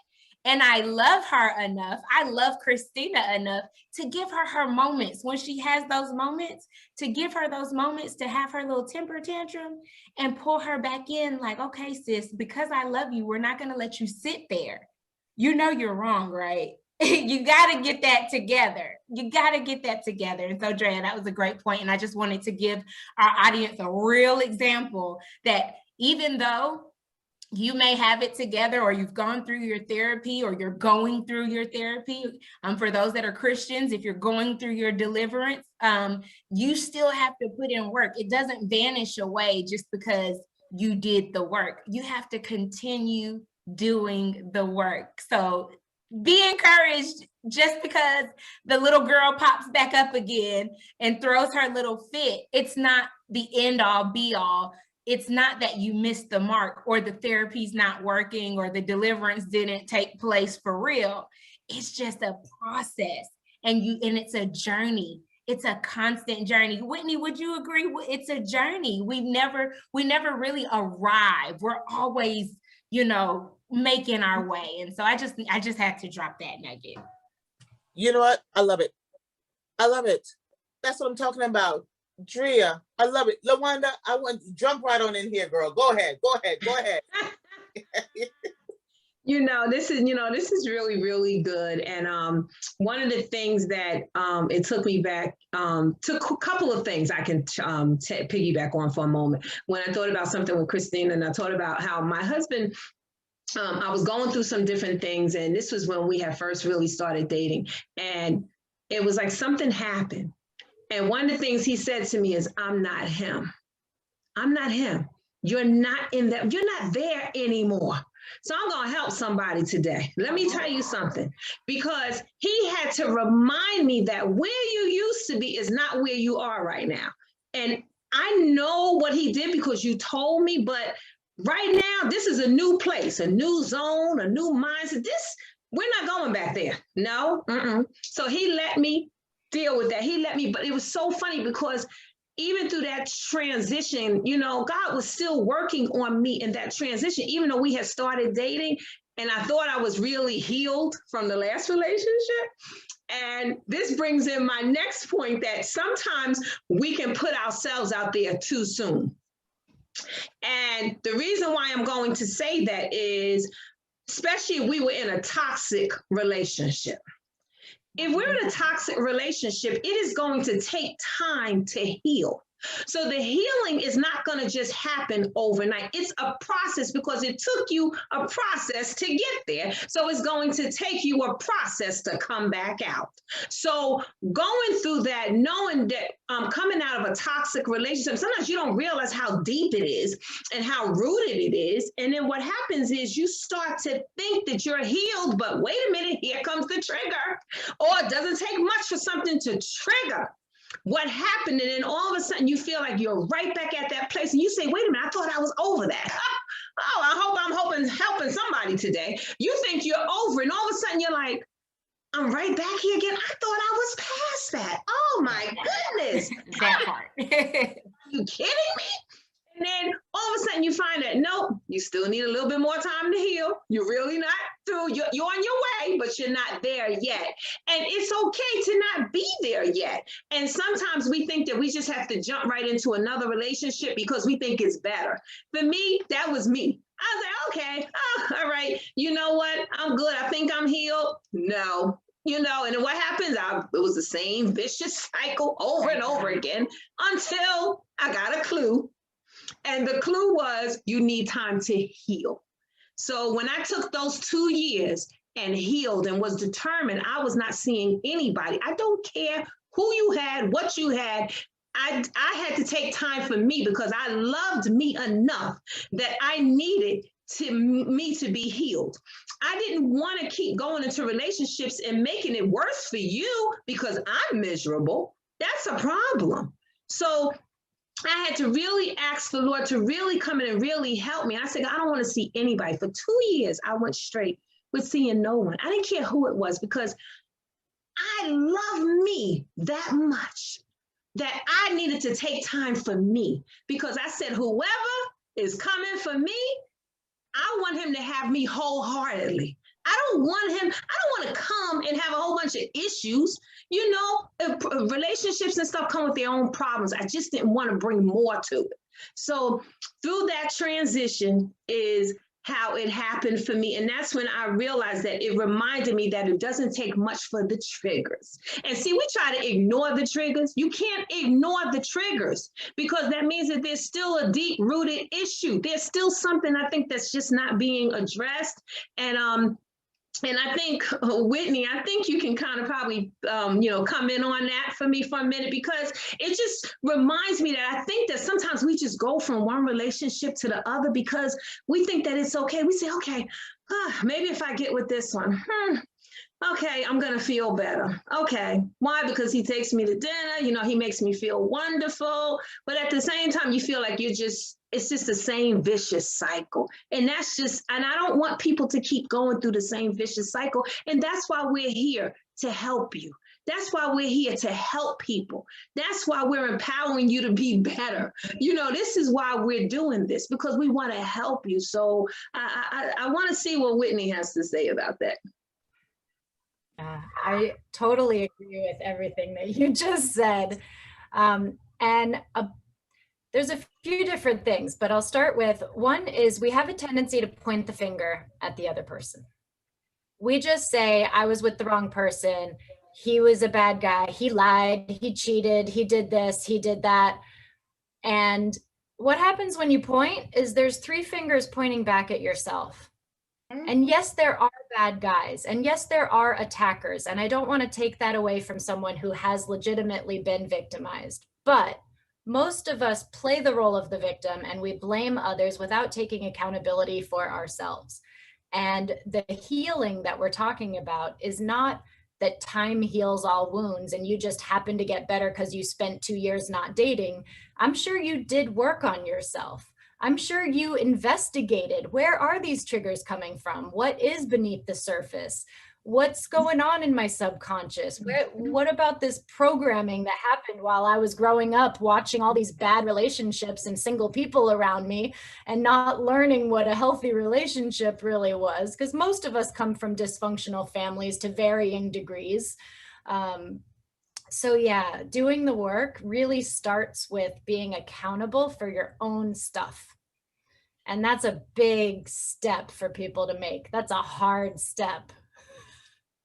And I love her enough. I love Christina enough to give her moments when she has those moments, to give her those moments to have her little temper tantrum and pull her back in like, okay, sis, because I love you, we're not going to let you sit there. You know you're wrong, right? You got to get that together. You got to get that together. And so, Drea, that was a great point. And I just wanted to give our audience a real example that even though you may have it together, or you've gone through your therapy, or you're going through your therapy, for those that are Christians, if you're going through your deliverance, you still have to put in work. It doesn't vanish away just because you did the work. You have to continue doing the work. So be encouraged. Just because the little girl pops back up again and throws her little fit, it's not the end all be all. It's not that you missed the mark, or the therapy's not working, or the deliverance didn't take place for real. It's just a process, and it's a journey. It's a constant journey. Whitney, would you agree? It's a journey. We never really arrive. We're always, making our way. And so I just had to drop that nugget. You know what? I love it. I love it. That's what I'm talking about. Drea, I love it. LaWanda, I want jump right on in here, girl. Go ahead. This is really, really good. And one of the things that it took me back to a couple of things I can piggyback on for a moment. When I thought about something with Christina, and I thought about how my husband, I was going through some different things, and this was when we had first really started dating. And it was like something happened. And one of the things he said to me is, I'm not him. I'm not him. You're not in that. You're not there anymore. So I'm going to help somebody today. Let me tell you something, because he had to remind me that where you used to be is not where you are right now. And I know what he did because you told me, but right now, this is a new place, a new zone, a new mindset. We're not going back there. No. So he let me deal with that. But it was so funny because even through that transition, God was still working on me in that transition, even though we had started dating and I thought I was really healed from the last relationship. And this brings in my next point, that sometimes we can put ourselves out there too soon. And the reason why I'm going to say that is, especially if we were in a toxic relationship. If we're in a toxic relationship, it is going to take time to heal. So the healing is not going to just happen overnight. It's a process because it took you a process to get there. So it's going to take you a process to come back out. So going through that, knowing that coming out of a toxic relationship, sometimes you don't realize how deep it is and how rooted it is. And then what happens is you start to think that you're healed, but wait a minute, here comes the trigger. Or it doesn't take much for something to trigger what happened, and then all of a sudden you feel like you're right back at that place, and you say, wait a minute, I thought I was over that. I'm helping somebody today. You think you're over, and all of a sudden you're like, I'm right back here again. I thought I was past that. Oh my goodness. That part. You kidding me? And then all of a sudden you find that, nope, you still need a little bit more time to heal. You're really not through. You're on your way, but you're not there yet. And it's okay to not be there yet. And sometimes we think that we just have to jump right into another relationship because we think it's better. For me, that was me. I was like, okay, all right. You know what? I'm good. I think I'm healed. No. And then what happens? It was the same vicious cycle over and over again until I got a clue. And the clue was you need time to heal. So when I took those 2 years and healed and was determined, I was not seeing anybody. I don't care who you had, what you had. I had to take time for me because I loved me enough that I needed me to be healed. I didn't want to keep going into relationships and making it worse for you because I'm miserable. That's a problem. So I had to really ask the Lord to really come in and really help me. I said, I don't want to see anybody. For 2 years, I went straight with seeing no one. I didn't care who it was because I love me that much that I needed to take time for me because I said, whoever is coming for me, I want him to have me wholeheartedly. I don't want to come and have a whole bunch of issues. Relationships and stuff come with their own problems. I just didn't want to bring more to it. So through that transition is how it happened for me. And that's when I realized that it reminded me that it doesn't take much for the triggers. And see, we try to ignore the triggers. You can't ignore the triggers because that means that there's still a deep rooted issue. There's still something I think that's just not being addressed. And I think, Whitney, I think you can kind of probably, come in on that for me for a minute, because it just reminds me that I think that sometimes we just go from one relationship to the other because we think that it's okay. We say, okay, maybe if I get with this one, okay, I'm going to feel better. Okay. Why? Because he takes me to dinner, he makes me feel wonderful. But at the same time, you feel like it's just the same vicious cycle. And I don't want people to keep going through the same vicious cycle. And that's why we're here, to help you, That's why we're here to help people. That's why we're empowering you to be better. This is why we're doing this, because we want to help you. So I want to see what Whitney has to say about that. I totally agree with everything that you just said. There's a few different things, but I'll start with one is we have a tendency to point the finger at the other person. We just say, I was with the wrong person. He was a bad guy. He lied. He cheated. He did this. He did that. And what happens when you point is there's 3 fingers pointing back at yourself. And yes, there are bad guys. And yes, there are attackers. And I don't want to take that away from someone who has legitimately been victimized. But most of us play the role of the victim and we blame others without taking accountability for ourselves. And the healing that we're talking about is not that time heals all wounds and you just happen to get better because you spent 2 years not dating. I'm sure you did work on yourself. I'm sure you investigated, where are these triggers coming from? What is beneath the surface? What's going on in my subconscious? What about this programming that happened while I was growing up, watching all these bad relationships and single people around me and not learning what a healthy relationship really was? Because most of us come from dysfunctional families to varying degrees. So yeah, doing the work really starts with being accountable for your own stuff. And that's a big step for people to make. That's a hard step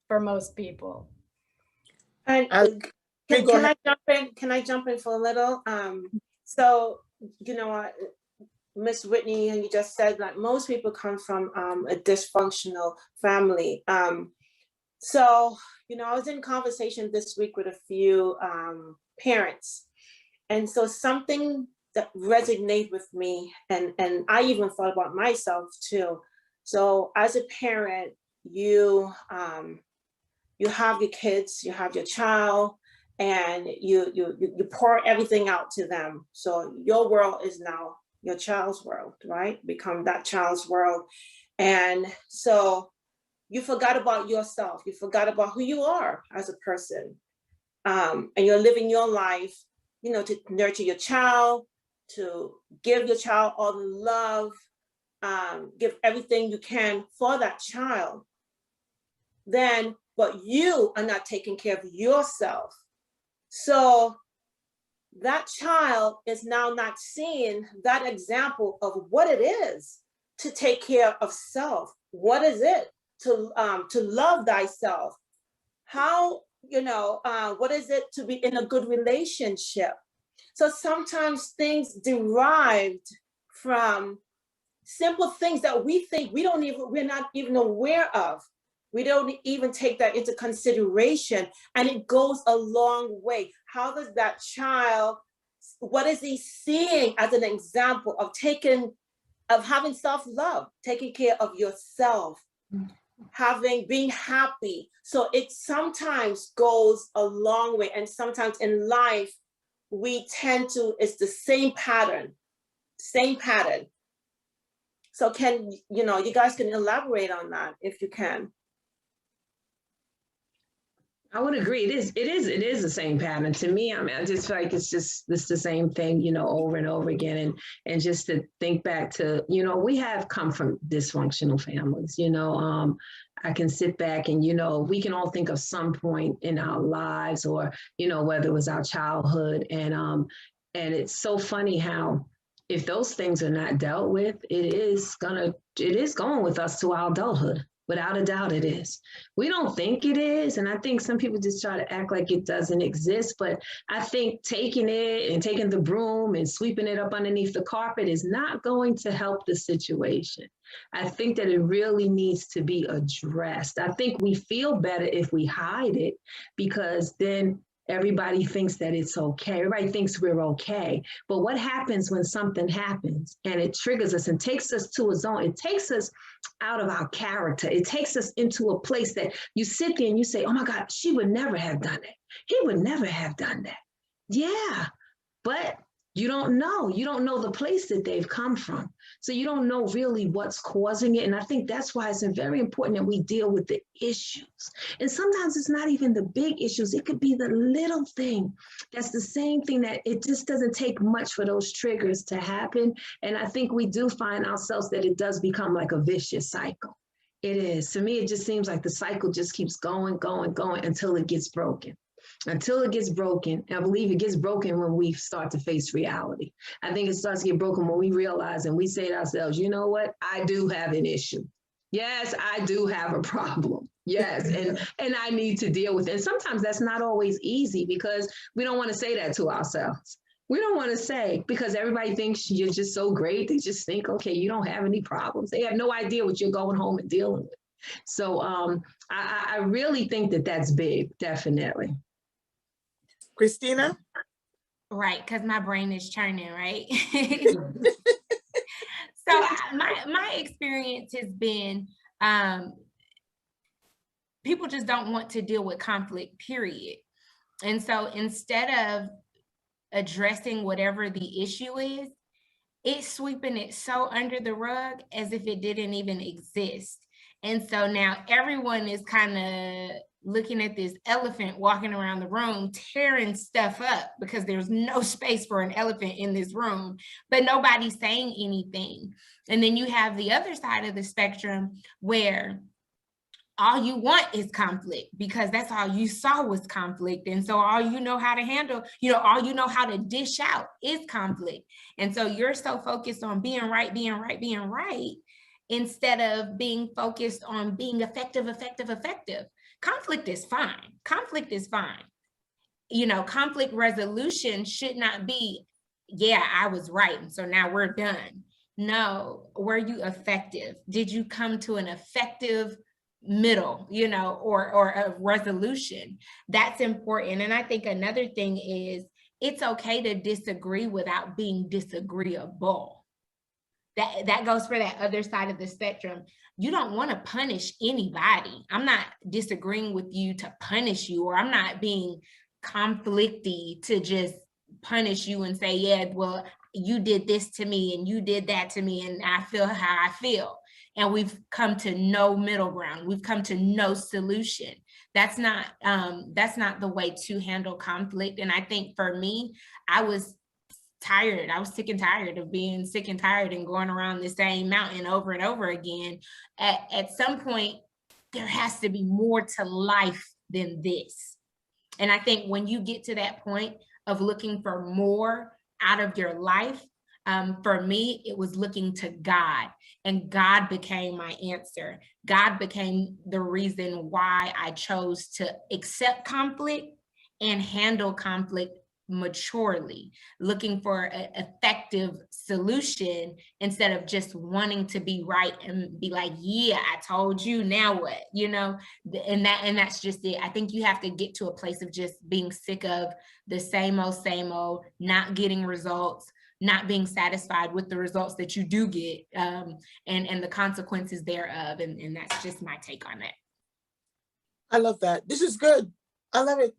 for most people. And can I jump in? Can I jump in for a little? So, Miss Whitney, and you just said that most people come from a dysfunctional family. So, I was in conversation this week with a few parents. And so something that resonated with me, and I even thought about myself too. So as a parent, you have your kids, you have your child, and you pour everything out to them. So your world is now your child's world, right? Become that child's world. And so you forgot about yourself. You forgot about who you are as a person. And you're living your life, to nurture your child, to give your child all the love, give everything you can for that child. But you are not taking care of yourself. So that child is now not seeing that example of what it is to take care of self. What is it to love thyself? How, what is it to be in a good relationship? So sometimes things derived from simple things that we think we're not even aware of. We don't even take that into consideration, and it goes a long way. How does that child, what is he seeing as an example of having self-love, taking care of yourself, being happy? So it sometimes goes a long way, and sometimes in life, it's the same pattern. So you guys can elaborate on that if you can. I would agree. It is the same pattern to me. I mean, I just feel like it's the same thing, over and over again. And just to think back to, we have come from dysfunctional families, I can sit back and, we can all think of some point in our lives or, whether it was our childhood. And it's so funny how if those things are not dealt with, it is going with us to our adulthood. Without a doubt, it is. We don't think it is. And I think some people just try to act like it doesn't exist. But I think taking it and taking the broom and sweeping it up underneath the carpet is not going to help the situation. I think that it really needs to be addressed. I think we feel better if we hide it, because then everybody thinks that it's okay. Everybody thinks we're okay. But what happens when something happens and it triggers us and takes us to a zone? It takes us out of our character. It takes us into a place that you sit there and you say, oh my God, she would never have done that. He would never have done that. Yeah, but You don't know the place that they've come from. So you don't know really what's causing it. And I think that's why it's very important that we deal with the issues. And sometimes it's not even the big issues. It could be the little thing. That's the same thing, that it just doesn't take much for those triggers to happen. And I think we do find ourselves that it does become like a vicious cycle. It is. To me, it just seems like the cycle just keeps going until it gets broken. Until it gets broken. And I believe it gets broken when we start to face reality. I think it starts to get broken when we realize and we say to ourselves, you know what? I do have an issue. Yes, I do have a problem. Yes, and I need to deal with it. And sometimes that's not always easy because we don't want to say that to ourselves. We don't want to say, because everybody thinks you're just so great. They just think, okay, you don't have any problems. They have no idea what you're going home and dealing with. So I really think that that's big, definitely. Christina? Right, because my brain is churning, right? So my experience has been people just don't want to deal with conflict, period. And so instead of addressing whatever the issue is, it's sweeping it so under the rug as if it didn't even exist. And so now everyone is kind of looking at this elephant walking around the room, tearing stuff up because there's no space for an elephant in this room, but nobody's saying anything. And then you have the other side of the spectrum where all you want is conflict because that's all you saw was conflict. And so all you know how to handle, all you know how to dish out is conflict. And so you're so focused on being right, instead of being focused on being effective. Conflict is fine. Conflict resolution should not be, yeah, I was right, and so now we're done. No, were you effective? Did you come to an effective middle, or a resolution? That's important. And I think another thing is it's okay to disagree without being disagreeable. That goes for that other side of the spectrum. You don't want to punish anybody. I'm not disagreeing with you to punish you, or I'm not being conflicty to just punish you and say, yeah, well, you did this to me and you did that to me and I feel how I feel. And we've come to no middle ground. We've come to no solution. That's not the way to handle conflict. And I think for me, I was tired. I was sick and tired of being sick and tired and going around the same mountain over and over again. At some point, there has to be more to life than this. And I think when you get to that point of looking for more out of your life, for me, it was looking to God, and God became my answer. God became the reason why I chose to accept conflict and handle conflict maturely, looking for an effective solution instead of just wanting to be right and be like, yeah, I told you, now what, and that's just it. I think you have to get to a place of just being sick of the same old, not getting results, not being satisfied with the results that you do get, and the consequences thereof. And that's just my take on it. I love that. This is good. I love it.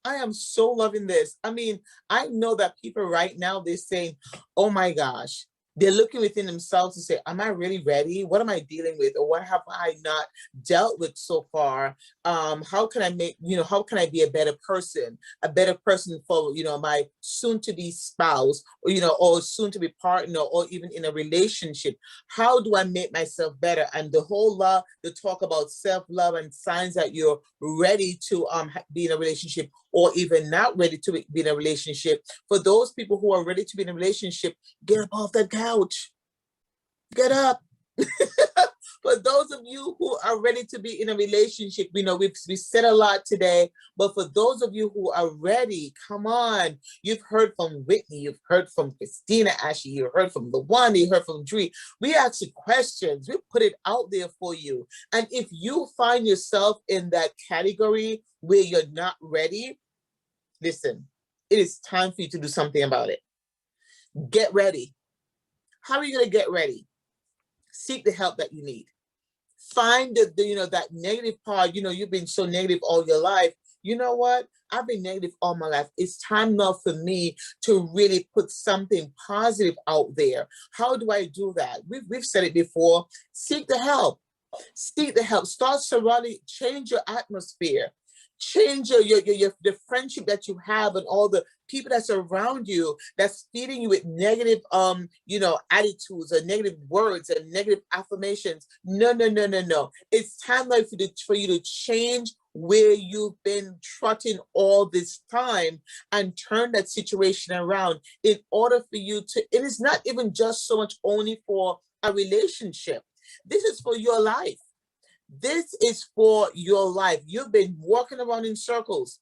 I am so loving this. I mean, I know that people right now, they're saying, oh my gosh, they're looking within themselves to say, am I really ready? What am I dealing with? Or what have I not dealt with so far? How can I be a better person for, my soon to be spouse, or soon to be partner, or even in a relationship? How do I make myself better? And the whole lot, the talk about self-love and signs that you're ready to be in a relationship, or even not ready to be in a relationship. For those people who are ready to be in a relationship, get up off that couch. Get up. For those of you who are ready to be in a relationship, we said a lot today, but for those of you who are ready, come on. You've heard from Whitney, you've heard from Christina Ashley, you heard from LaWanda, you heard from Dree. We asked you questions, we put it out there for you. And if you find yourself in that category where you're not ready, listen, it is time for you to do something about it. Get ready. How are you going to get ready? Seek the help that you need. Find that negative part, you've been so negative all your life. you know what? I've been negative all my life. It's time now for me to really put something positive out there. How do I do that? We've said it before. Seek the help. Seek the help. Start surrounding, change your atmosphere. Change the friendship that you have and all the people that's around you that's feeding you with negative attitudes or negative words and negative affirmations. No. It's time now for you to change where you've been trotting all this time and turn that situation around in order for you to, it is not even just so much only for a relationship. This is for your life. This is for your life. You've been walking around in circles,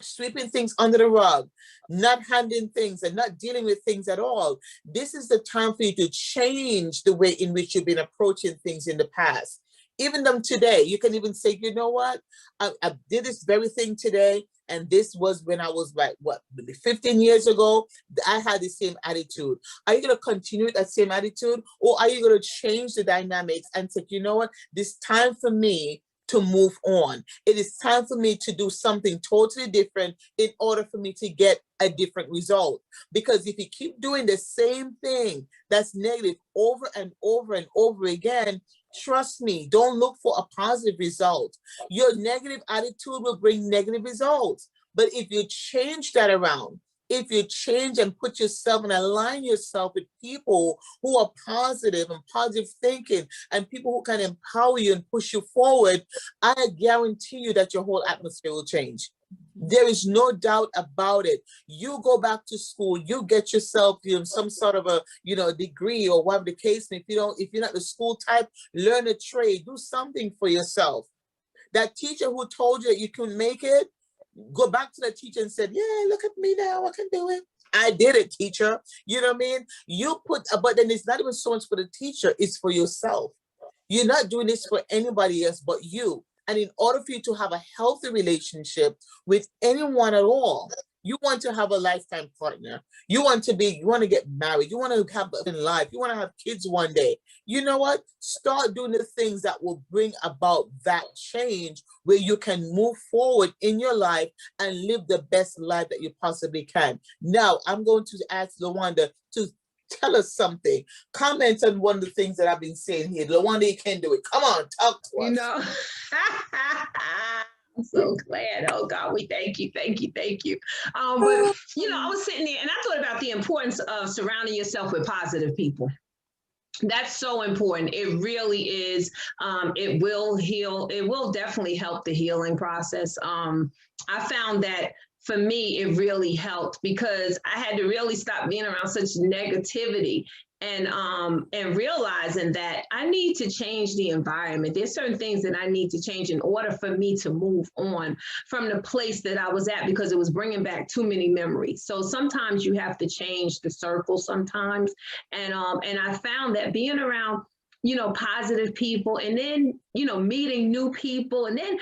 sweeping things under the rug, not handling things and not dealing with things at all. This is the time for you to change the way in which you've been approaching things in the past. Even them today, you can even say, you know what? I did this very thing today. And this was when I was like, what, maybe 15 years ago, I had the same attitude. Are you going to continue with that same attitude? Or are you going to change the dynamics and say, you know what? This time for me to move on. It is time for me to do something totally different in order for me to get a different result. Because if you keep doing the same thing that's negative over and over and over again, trust me, don't look for a positive result. Your negative attitude will bring negative results. But if you change that around, if you change and put yourself and align yourself with people who are positive and positive thinking and people who can empower you and push you forward, I guarantee you that your whole atmosphere will change. There is no doubt about it. You go back to school, you get yourself some sort of a degree or whatever the case. If you're not the school type, learn a trade, do something for yourself. That teacher who told you that you can make it, go back to the teacher and said, yeah, look at me now, I can do it. I did it, teacher. You know what I mean? But then it's not even so much for the teacher, it's for yourself. You're not doing this for anybody else but you. And in order for you to have a healthy relationship with anyone at all, you want to have a lifetime partner. You want to get married. You want to have in life. You want to have kids one day. You know what? Start doing the things that will bring about that change where you can move forward in your life and live the best life that you possibly can. Now, I'm going to ask LaWanda to tell us something. Comment on one of the things that I've been saying here. LaWanda, you can do it. Come on, talk to us. I'm so glad. Oh God, we thank you. But I was sitting there and I thought about the importance of surrounding yourself with positive people. That's so important. It really is. It will heal. It will definitely help the healing process. I found that for me, it really helped because I had to really stop being around such negativity and realizing that I need to change the environment. There's certain things that I need to change in order for me to move on from the place that I was at because it was bringing back too many memories. So sometimes you have to change the circle sometimes. And I found that being around positive people and then, meeting new people. And then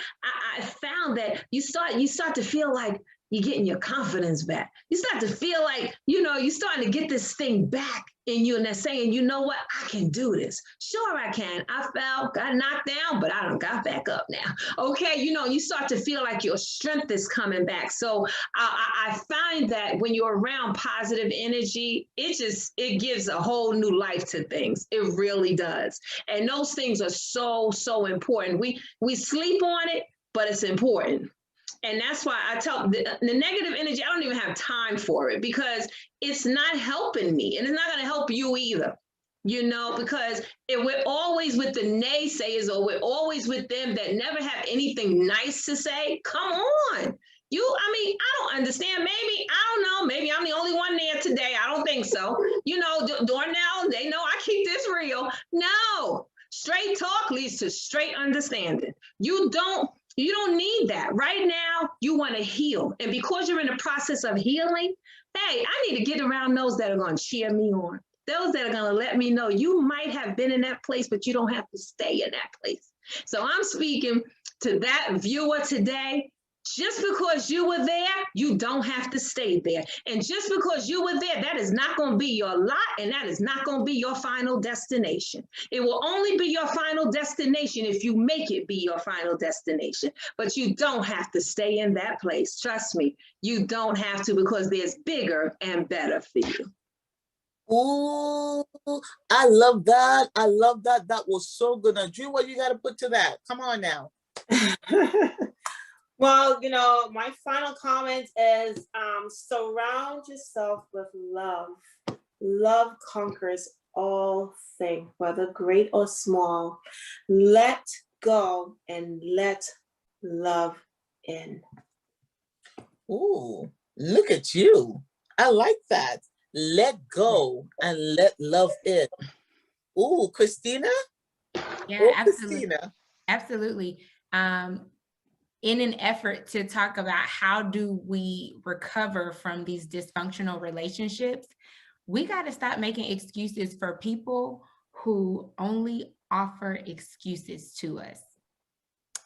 I found that you start to feel like you're getting your confidence back. You start to feel like, you're starting to get this thing back in you and they're saying, you know what, I can do this. Sure, I can. I fell, got knocked down, but I done got back up now. Okay, you start to feel like your strength is coming back. So I find that when you're around positive energy, it gives a whole new life to things. It really does. And those things are so, so important. We sleep on it, but it's important. And that's why I tell the negative energy, I don't even have time for it because it's not helping me and it's not going to help you either, because we're always with the naysayers or we're always with them that never have anything nice to say. Come on. I don't understand. Maybe, I don't know, maybe I'm the only one there today. I don't think so. Dornell, they know I keep this real. No, straight talk leads to straight understanding. You don't need that. Right now, you want to heal. And because you're in the process of healing, hey, I need to get around those that are going to cheer me on. Those that are going to let me know you might have been in that place, but you don't have to stay in that place. So I'm speaking to that viewer today. Just because you were there, you don't have to stay there. And just because you were there, that is not going to be your lot, and that is not going to be your final destination. It will only be your final destination if you make it be your final destination. But you don't have to stay in that place. Trust me, you don't have to, because there's bigger and better for you. Ooh, I love that. I love that. That was so good. Now, Drew, what you got to put to that? Come on now. Well, my final comment is surround yourself with love. Love conquers all things, whether great or small. Let go and let love in. Ooh, look at you. I like that. Let go and let love in. Ooh, Christina? Yeah, Oh, absolutely. Christina. Absolutely. In an effort to talk about how do we recover from these dysfunctional relationships, we got to stop making excuses for people who only offer excuses to us.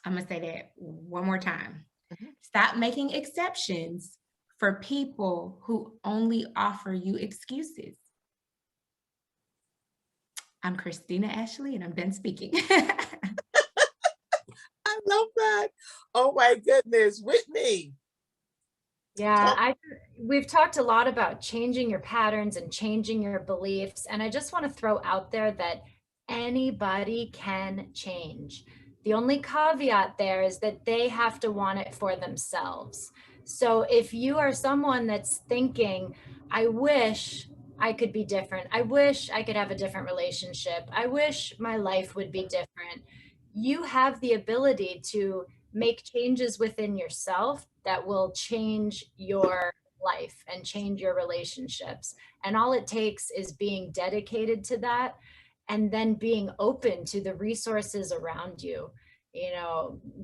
I'm going to say that one more time. Stop making exceptions for people who only offer you excuses. I'm Christina Ashley, and I'm done speaking. I love that. Oh my goodness, Whitney. Yeah, we've talked a lot about changing your patterns and changing your beliefs. And I just want to throw out there that anybody can change. The only caveat there is that they have to want it for themselves. So if you are someone that's thinking, I wish I could be different, I wish I could have a different relationship, I wish my life would be different, you have the ability to make changes within yourself that will change your life and change your relationships. And all it takes is being dedicated to that, and then being open to the resources around you.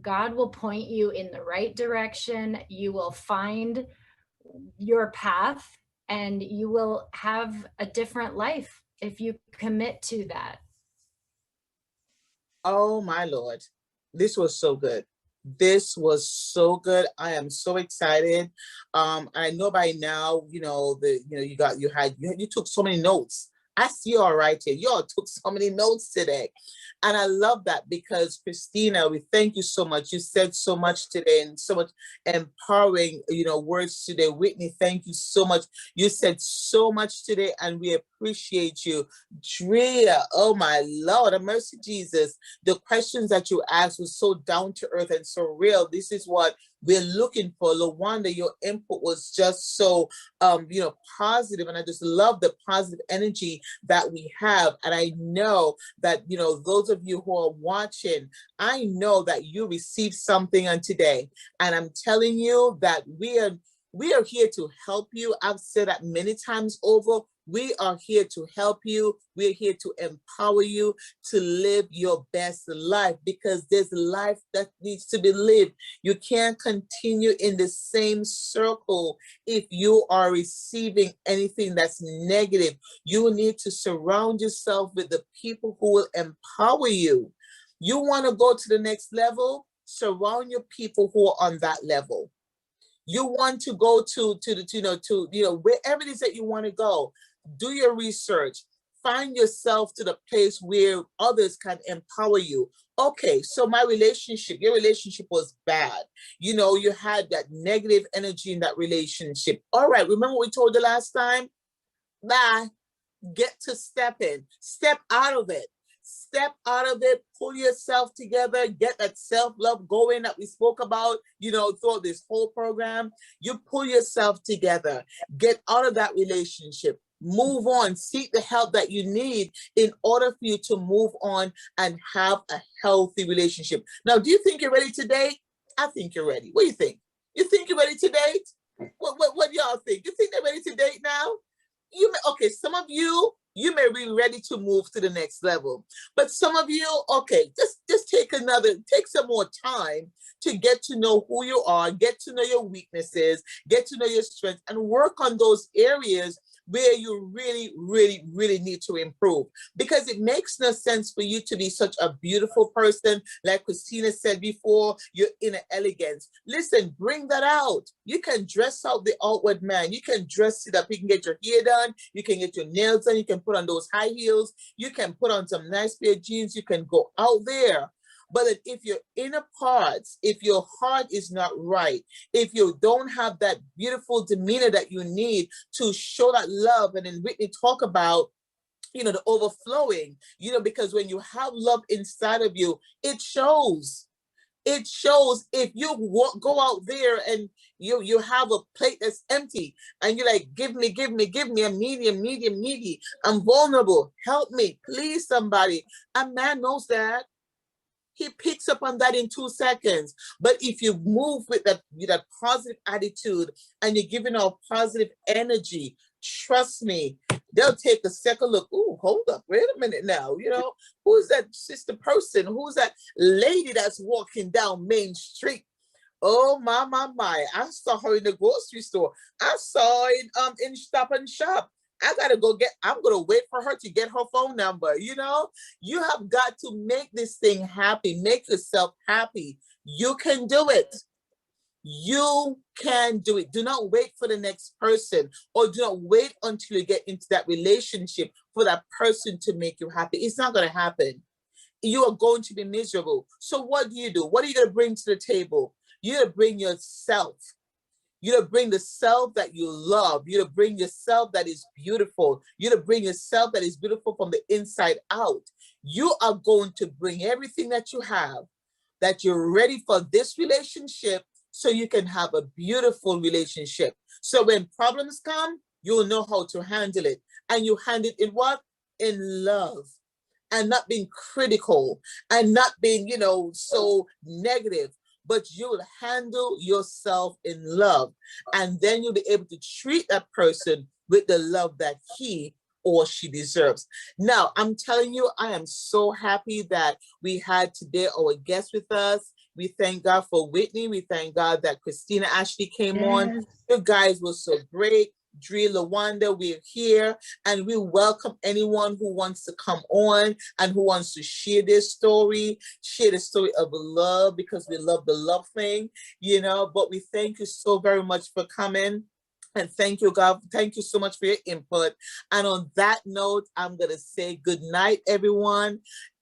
God will point you in the right direction. You will find your path, and you will have a different life if you commit to that. Oh my Lord. This was so good. This was so good. I am so excited. I know by now, you took so many notes. I see you all right here. You all took so many notes today. And I love that, because Christina, we thank you so much. You said so much today, and so much empowering, words today. Whitney, thank you so much. You said so much today, and we appreciate you. Drea, oh my Lord, have mercy, Jesus. The questions that you asked were so down to earth and so real. This is what we're looking for. LaWanda, your input was just so, positive. And I just love the positive energy that we have. And I know that, those of you who are watching, I know that you received something on today. And I'm telling you that we are here to help you. I've said that many times over. We are here to help you. We're here to empower you to live your best life, because there's a life that needs to be lived. You can't continue in the same circle if you are receiving anything that's negative. You need to surround yourself with the people who will empower you. You want to go to the next level? Surround your people who are on that level. You want to go to wherever it is that you want to go. Do your research. Find yourself to the place where others can empower you. Okay, so your relationship was bad. You had that negative energy in that relationship. All right, remember what we told you last time? Get to step out of it. Step out of it, pull yourself together, get that self-love going that we spoke about, throughout this whole program. You pull yourself together, get out of that relationship, move on, seek the help that you need in order for you to move on and have a healthy relationship. Now, do you think you're ready to date? I think you're ready. What do you think? You think you're ready to date? What do y'all think? You think they're ready to date now? Some of you may be ready to move to the next level, but some of you, just take some more time to get to know who you are, get to know your weaknesses, get to know your strengths, and work on those areas where you really, really, really need to improve. Because it makes no sense for you to be such a beautiful person, like Christina said before, your inner elegance. Listen, bring that out. You can dress out the outward man. You can dress it up. You can get your hair done. You can get your nails done. You can put on those high heels. You can put on some nice pair of jeans. You can go out there. But if your inner parts, if your heart is not right, if you don't have that beautiful demeanor that you need to show that love, and then Whitney talk about, the overflowing, because when you have love inside of you, it shows. It shows. If you go out there and you have a plate that's empty and you're like, give me a medium, I'm vulnerable, help me, please somebody. A man knows that. He picks up on that in 2 seconds. But if you move with that positive attitude and you're giving off positive energy, trust me, they'll take a second look. Ooh, hold up, wait a minute now. Who's that sister person? Who's that lady that's walking down Main Street? Oh my. I saw her in the grocery store. I saw it in Stop and Shop. I'm gonna wait for her to get her phone number. You have got to make this thing happy. Make yourself happy. You can do it. You can do it. Do not wait for the next person, or do not wait until you get into that relationship for that person to make you happy. It's not going to happen. You are going to be miserable. So what do? What are you going to bring to the table? You're going to bring yourself. You're to bring the self that you love. You're to bring yourself that is beautiful. You're to bring yourself that is beautiful from the inside out. You are going to bring everything that you have, that you're ready for this relationship, so you can have a beautiful relationship. So when problems come, you'll know how to handle it. And you handle it in what? In love. And not being critical and not being, so negative. But you will handle yourself in love. And then you'll be able to treat that person with the love that he or she deserves. Now, I'm telling you, I am so happy that we had today our guest with us. We thank God for Whitney. We thank God that Christina Ashley came on. You guys were so great. Dre, LaWanda, we're here, and we welcome anyone who wants to come on and who wants to share their story, share the story of love, because we love the love thing, but we thank you so very much for coming. And thank you, God. Thank you so much for your input. And on that note, I'm going to say good night, everyone.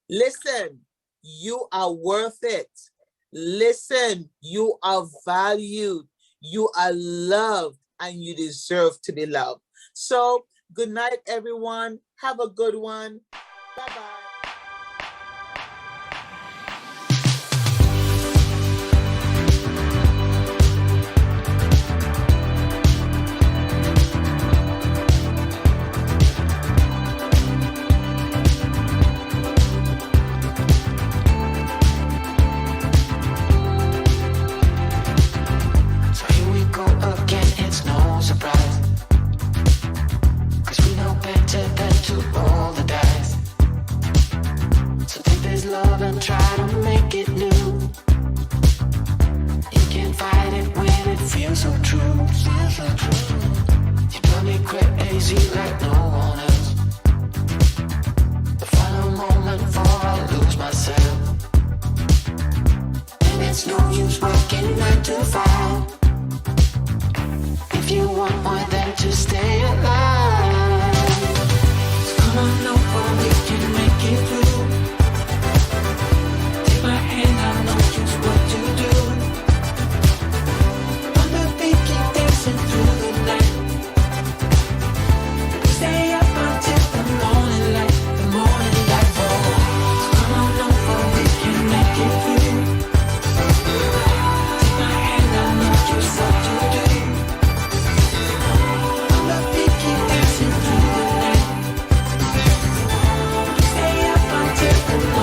Listen, you are worth it. Listen, you are valued. You are loved. And you deserve to be loved. So good night, everyone. Have a good one. Bye-bye.